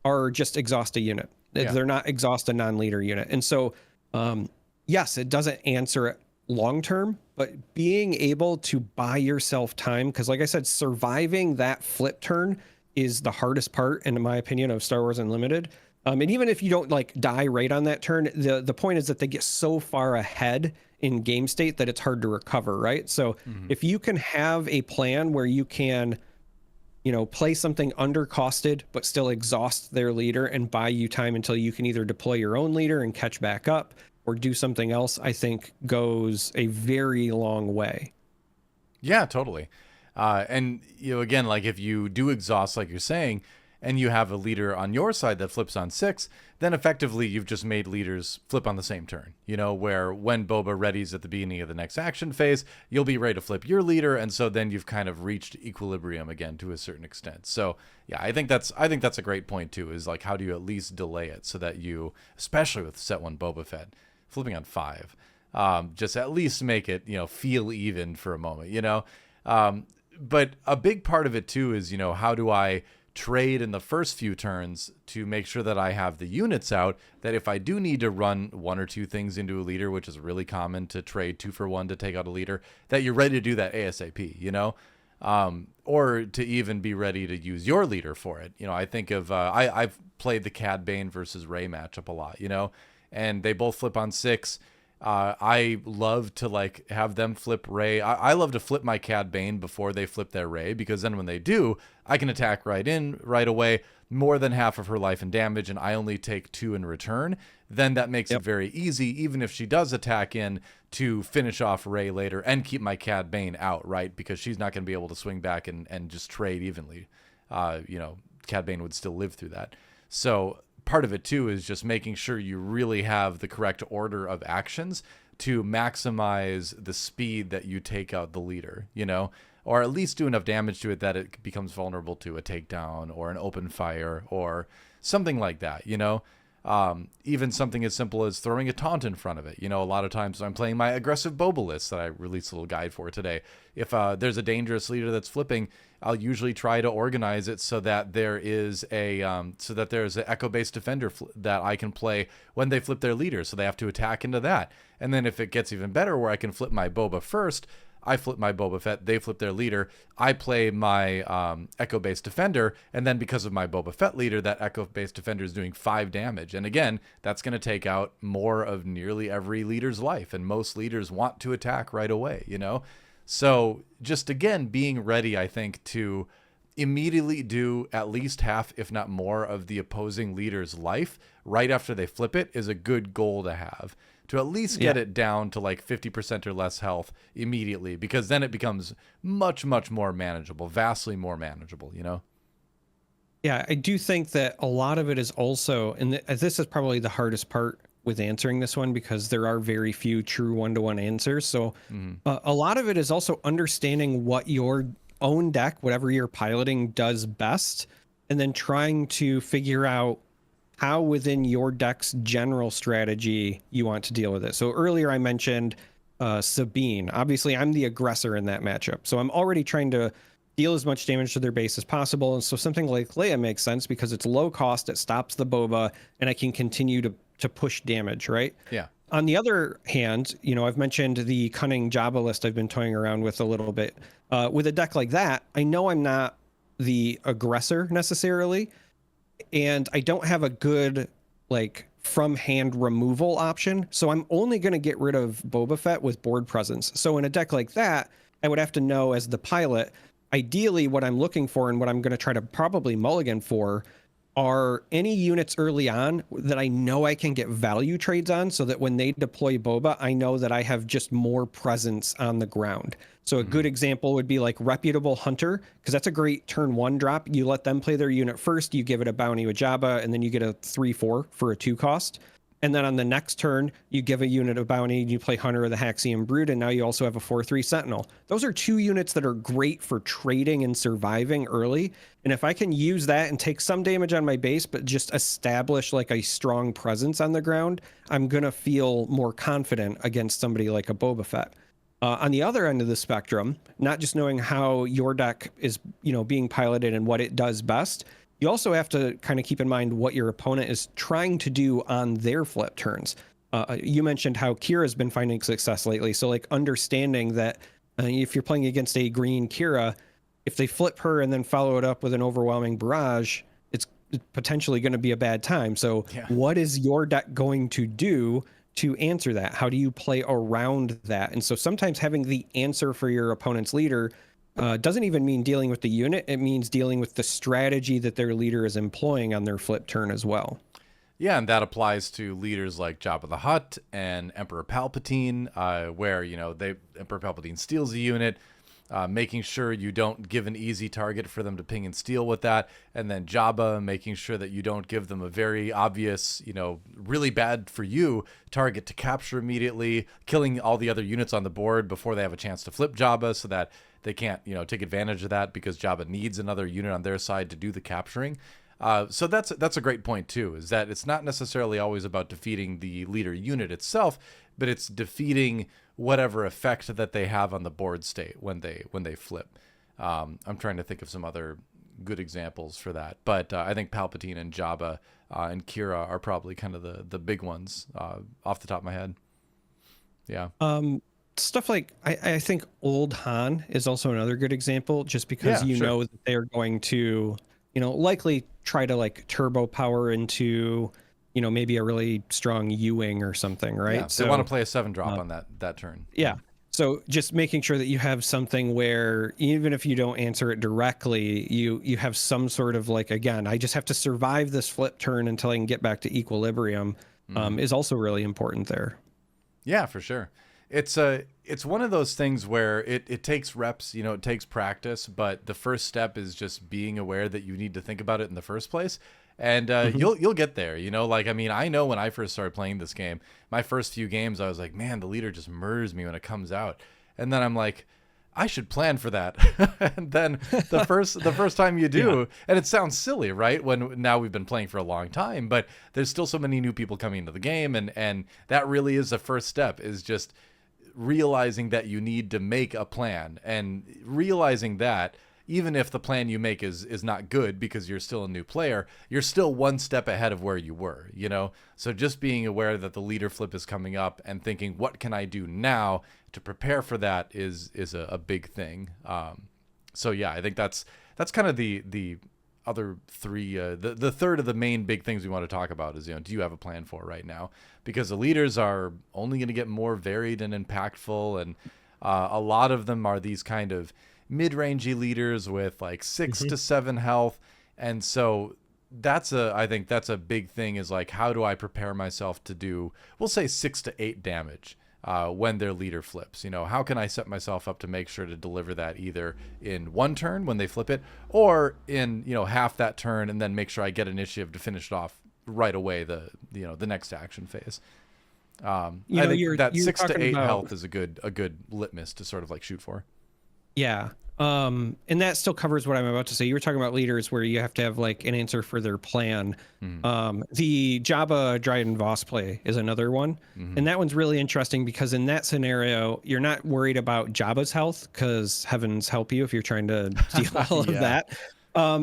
are just exhaust a unit. Yeah. They're not exhaust a non-leader unit. And so, yes, it doesn't answer it long-term, but being able to buy yourself time, because like I said, surviving that flip turn is the hardest part, in my opinion, of Star Wars Unlimited. And even if you don't die right on that turn, the point is that they get so far ahead in game state that it's hard to recover, right? So if you can have a plan where you can play something undercosted, but still exhaust their leader and buy you time until you can either deploy your own leader and catch back up or do something else, I think goes a very long way.
Yeah, totally. And, again, if you do exhaust, like you're saying, and you have a leader on your side that flips on 6, then effectively you've just made leaders flip on the same turn, where when Boba readies at the beginning of the next action phase, you'll be ready to flip your leader. And so then you've kind of reached equilibrium again to a certain extent. So yeah, I think that's a great point too, is how do you at least delay it so that you, especially with set 1 Boba Fett, flipping on 5, just at least make it, feel even for a moment, but a big part of it too is, how do I trade in the first few turns to make sure that I have the units out, that if I do need to run 1 or 2 things into a leader, which is really common to trade 2 for 1 to take out a leader, that you're ready to do that ASAP, or to even be ready to use your leader for it. I think of, I've played the Cad Bane versus Rey matchup a lot, and they both flip on 6. I love to have them flip Rey. I love to flip my Cad Bane before they flip their Rey, because then when they do, I can attack right away, more than half of her life and damage, and I only take 2 in return. Then that makes it very easy, even if she does attack in, to finish off Rey later and keep my Cad Bane out, right? Because she's not going to be able to swing back and just trade evenly. Cad Bane would still live through that. So part of it too is just making sure you really have the correct order of actions to maximize the speed that you take out the leader, or at least do enough damage to it that it becomes vulnerable to a takedown or an open fire or something like that, even something as simple as throwing a taunt in front of it. A lot of times when I'm playing my aggressive Boba list that I released a little guide for today, if there's a dangerous leader that's flipping, I'll usually try to organize it so that there is an echo-based defender that I can play when they flip their leader, so they have to attack into that. And then if it gets even better, where I can flip my Boba first, I flip my Boba Fett, they flip their leader, I play my echo-based defender, and then because of my Boba Fett leader, that echo-based defender is doing 5 damage. And again, that's going to take out more of nearly every leader's life, and most leaders want to attack right away, So just, again, being ready, I think, to immediately do at least half, if not more, of the opposing leader's life right after they flip it is a good goal to have. To at least get it down to 50% or less health immediately, because then it becomes much, much more manageable, vastly more manageable,
Yeah, I do think that a lot of it is also, and this is probably the hardest part with answering this one, because there are very few true one-to-one answers. So a lot of it is also understanding what your own deck, whatever you're piloting, does best, and then trying to figure out how within your deck's general strategy you want to deal with it. So earlier I mentioned Sabine. Obviously, I'm the aggressor in that matchup, so I'm already trying to deal as much damage to their base as possible. And so something like Leia makes sense because it's low cost, it stops the Boba, and I can continue to push damage, right?
Yeah.
On the other hand, I've mentioned the cunning Jabba list I've been toying around with a little bit. With a deck like that, I know I'm not the aggressor necessarily, and I don't have a good from hand removal option. So I'm only going to get rid of Boba Fett with board presence. So in a deck like that, I would have to know as the pilot, ideally what I'm looking for and what I'm going to try to probably mulligan for are any units early on that I know I can get value trades on, so that when they deploy boba, I know that I have just more presence on the ground. So a good example would be like Reputable Hunter, because that's a great turn 1 drop. You let them play their unit first, you give it a bounty with Jabba, and then you get a 3/4 for a 2 cost. And then on the next turn, you give a unit a bounty, you play Hunter or the Haxian Brood, and now you also have a 4/3 Sentinel. Those are 2 units that are great for trading and surviving early. And if I can use that and take some damage on my base, but just establish like a strong presence on the ground, I'm going to feel more confident against somebody like a Boba Fett. On the other end of the spectrum, not just knowing how your deck is, being piloted and what it does best, you also have to kind of keep in mind what your opponent is trying to do on their flip turns. You mentioned how Kira's been finding success lately. So like understanding that if you're playing against a green Kira, if they flip her and then follow it up with an overwhelming barrage, it's potentially going to be a bad time. So what is your deck going to do to answer that? How do you play around that? And so sometimes having the answer for your opponent's leader doesn't even mean dealing with the unit. It means dealing with the strategy that their leader is employing on their flip turn as well.
Yeah, and that applies to leaders like Jabba the Hutt and Emperor Palpatine, where, Emperor Palpatine steals a unit, making sure you don't give an easy target for them to ping and steal with that, and then Jabba making sure that you don't give them a very obvious, really bad for you target to capture immediately, killing all the other units on the board before they have a chance to flip Jabba, so that they can't, take advantage of that, because Jabba needs another unit on their side to do the capturing. So that's a great point too, is that it's not necessarily always about defeating the leader unit itself, but it's defeating whatever effect that they have on the board state when they flip. I'm trying to think of some other good examples for that, but I think Palpatine and Jabba and Kira are probably kind of the big ones off the top of my head. Yeah.
Stuff like I think Old Han is also another good example, just because know that they're going to likely try to like turbo power into maybe a really strong U-wing or something, right?
Yeah, so they want to play a 7-drop on that turn.
Yeah. So just making sure that you have something where even if you don't answer it directly, you have some sort of like, again, I just have to survive this flip turn until I can get back to equilibrium, is also really important there.
Yeah, for sure. It's one of those things where it takes reps, it takes practice, but the first step is just being aware that you need to think about it in the first place. And you'll get there, I know when I first started playing this game, my first few games, I was like, man, the leader just murders me when it comes out. And then I'm like, I should plan for that. And then the first time you do, and it sounds silly, right? When now we've been playing for a long time, but there's still so many new people coming into the game. And that really is the first step, is just realizing that you need to make a plan, and realizing that even if the plan you make is not good because you're still a new player, you're still one step ahead of where you were, So just being aware that the leader flip is coming up and thinking, what can I do now to prepare for that is a big thing. So yeah, I think that's kind of the other three, the third of the main big things we want to talk about is, do you have a plan for right now? Because the leaders are only going to get more varied and impactful, and a lot of them are these kind of mid-rangey leaders with like 6 to 7 health, and so I think that's a big thing, is like, how do I prepare myself to do, we'll say 6 to 8 damage when their leader flips? How can I set myself up to make sure to deliver that either in one turn when they flip it, or in half that turn, and then make sure I get initiative to finish it off right away, the next action phase. I think that 6 to 8 health is a good litmus to sort of like shoot for.
Yeah. And that still covers what I'm about to say. You were talking about leaders where you have to have like an answer for their plan. The Jabba Dryden Voss play is another one. And that one's really interesting because in that scenario, you're not worried about Jabba's health, because heavens help you if you're trying to deal all of that.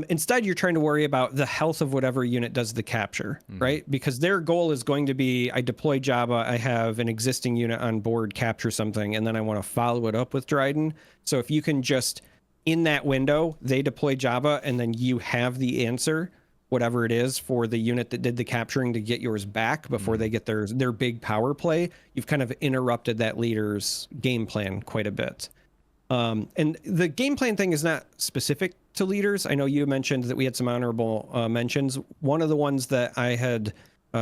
Instead, you're trying to worry about the health of whatever unit does the capture, right? Because their goal is going to be, I deploy Jabba, I have an existing unit on board capture something, and then I want to follow it up with Dryden. So if you can just, in that window, they deploy Jabba, and then you have the answer, whatever it is, for the unit that did the capturing to get yours back before they get their big power play, you've kind of interrupted that leader's game plan quite a bit. And the game plan thing is not specific to leaders. I know you mentioned that we had some honorable mentions. One of the ones that I had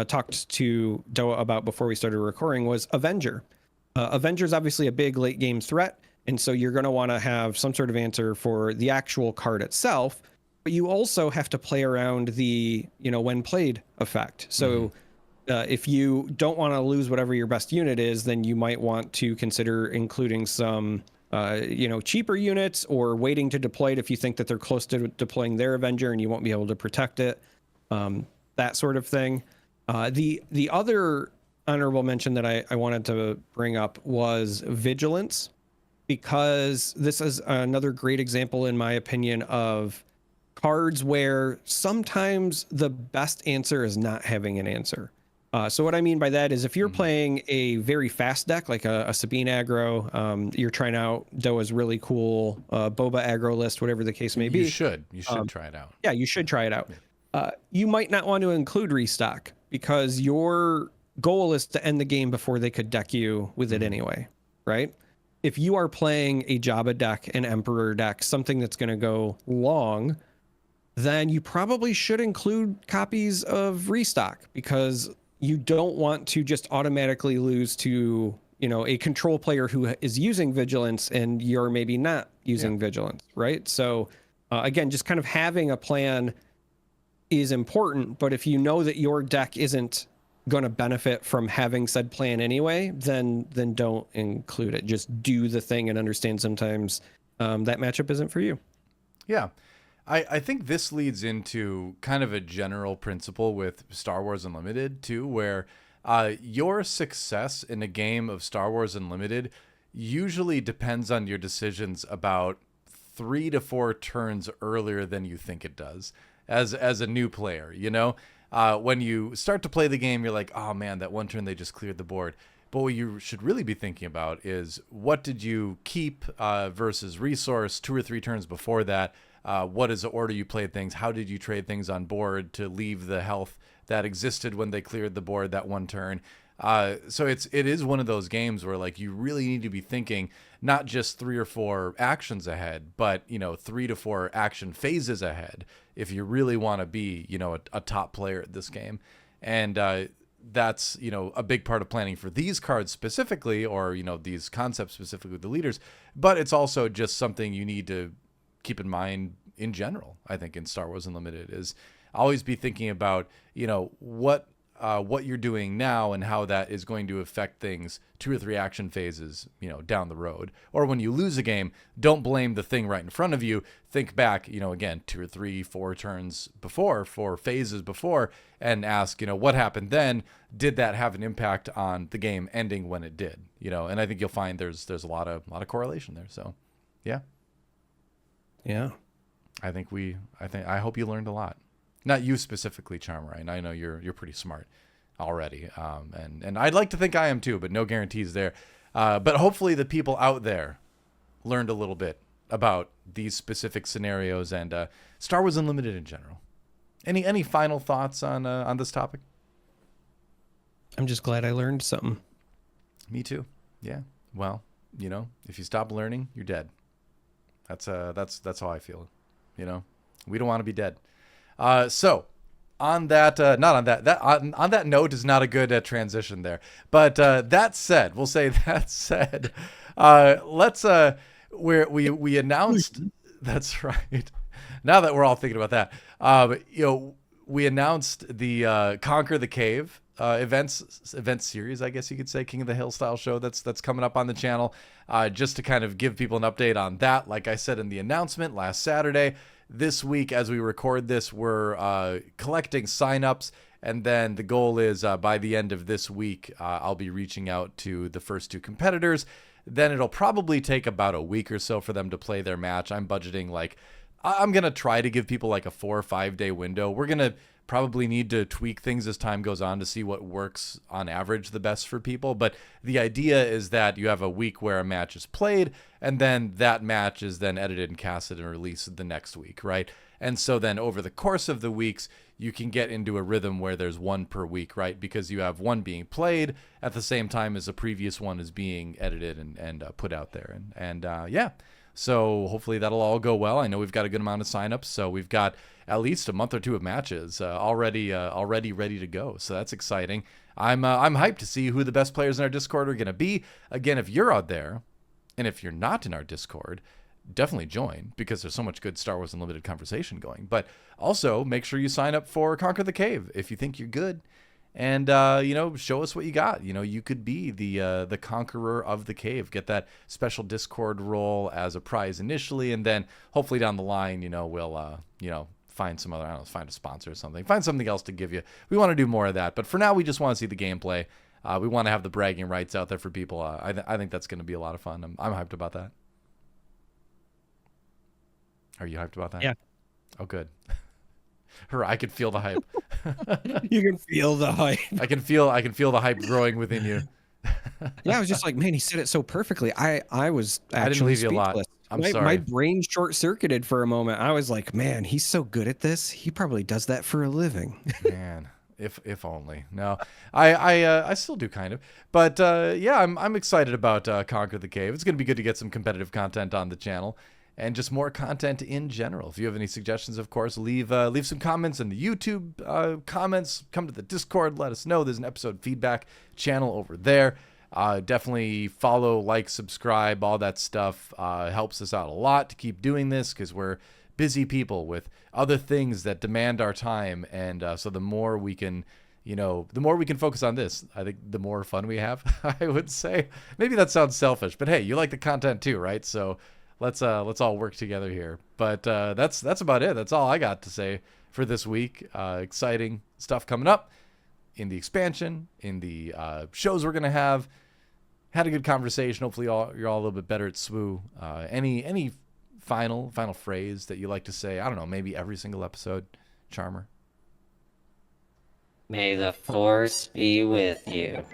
talked to Doa about before we started recording was Avenger. Avenger is obviously a big late game threat, and so you're going to want to have some sort of answer for the actual card itself, but you also have to play around the, when played effect. So if you don't want to lose whatever your best unit is, then you might want to consider including some cheaper units, or waiting to deploy it if you think that they're close to deploying their Avenger and you won't be able to protect it. That sort of thing. The other honorable mention that I wanted to bring up was Vigilance, because this is another great example, in my opinion, of cards where sometimes the best answer is not having an answer. So what I mean by that is, if you're playing a very fast deck, like a Sabine aggro, you're trying out Doa's really cool Boba aggro list, whatever the case may be.
You should try it out.
Yeah, you should try it out. You might not want to include restock, because your goal is to end the game before they could deck you with it anyway, right? If you are playing a Jabba deck, an Emperor deck, something that's going to go long, then you probably should include copies of restock, because you don't want to just automatically lose to, a control player who is using Vigilance and you're maybe not using Vigilance, right? So again, just kind of having a plan is important, but if you know that your deck isn't going to benefit from having said plan anyway, then don't include it. Just do the thing and understand sometimes that matchup isn't for you.
Yeah. I think this leads into kind of a general principle with Star Wars Unlimited too, where your success in a game of Star Wars Unlimited usually depends on your decisions about 3 to 4 turns earlier than you think it does as a new player. When you start to play the game, you're like, oh man, that one turn they just cleared the board. But what you should really be thinking about is, what did you keep versus resource 2 or 3 turns before that? What is the order you played things? How did you trade things on board to leave the health that existed when they cleared the board that one turn? So it is one of those games where, like, you really need to be thinking not just 3 or 4 actions ahead, but 3 to 4 action phases ahead if you really want to be a top player at this game. And that's a big part of planning for these cards specifically, or these concepts specifically with the leaders. But it's also just something you need to keep in mind in general. I think in Star Wars Unlimited is always be thinking about what you're doing now and how that is going to affect things 2 or 3 action phases down the road. Or when you lose a game, don't blame the thing right in front of you. Think back again 2 or 3, 4 turns before, 4 phases before, and ask what happened then. Did that have an impact on the game ending when it did? And I think you'll find there's a lot of correlation there. So yeah. I hope you learned a lot. Not you specifically, CHARM3R. I know you're pretty smart already. And I'd like to think I am too, but no guarantees there. But hopefully the people out there learned a little bit about these specific scenarios and Star Wars Unlimited in general. Any final thoughts on this topic?
I'm just glad I learned something.
Me too. Yeah. Well, if you stop learning, you're dead. That's how I feel. We don't want to be dead. So on that, on that note is not a good transition there. But that said, we'll say that said, let's we announced. That's right. Now that we're all thinking about that, we announced the Conquer the Cave event series, I guess you could say, King of the Hill style show that's coming up on the channel, just to kind of give people an update on that. Like I said in the announcement last Saturday, this week as we record this, we're collecting signups, and then the goal is by the end of this week, I'll be reaching out to the first 2 competitors. Then it'll probably take about a week or so for them to play their match. I'm budgeting I'm going to try to give people like a 4 or 5 day window. We're going to probably need to tweak things as time goes on to see what works on average the best for people. But the idea is that you have a week where a match is played, and then that match is then edited and casted and released the next week, right? And so then over the course of the weeks, you can get into a rhythm where there's 1 per week, right? Because you have 1 being played at the same time as the previous one is being edited and put out there. And yeah, So hopefully that'll all go well. I know we've got a good amount of signups, so we've got at least a month or two of matches already ready to go. So that's exciting. I'm hyped to see who the best players in our Discord are going to be. Again, if you're out there, and if you're not in our Discord, definitely join, because there's so much good Star Wars Unlimited conversation going. But also make sure you sign up for Conquer the Cave if you think you're good, and show us what you got. You could be the conqueror of the cave. Get that special Discord role as a prize initially, and then hopefully down the line, we'll find some other, I don't know, find a sponsor or something, find something else to give you. We want to do more of that, but for now we just want to see the gameplay. We want to have the bragging rights out there for people. I think that's going to be a lot of fun. I'm hyped about that. Are you hyped about that?
Yeah.
Oh, good. I can feel the hype.
You can feel the hype.
I can feel the hype growing within you.
Yeah, I was just like, man, he said it so perfectly. I was actually
I didn't leave you a lot. I'm sorry.
My brain short-circuited for a moment. I was like, man, he's so good at this. He probably does that for a living.
Man, if only. No, I still do kind of. But yeah, I'm excited about Conquer the Cave. It's going to be good to get some competitive content on the channel, and just more content in general. If you have any suggestions, of course, leave some comments in the YouTube comments. Come to the Discord, let us know. There's an episode feedback channel over there. Definitely follow, like, subscribe, all that stuff helps us out a lot to keep doing this, because we're busy people with other things that demand our time. And so the more we can focus on this, I think the more fun we have. I would say, maybe that sounds selfish, but hey, you like the content too, right? So let's all work together here. But that's about it. That's all I got to say for this week. Exciting stuff coming up in the expansion, in the shows we're gonna have. Had a good conversation. Hopefully you're all a little bit better at SWU. Any final phrase that you like to say? I don't know, maybe every single episode, Charmer.
May the Force be with you.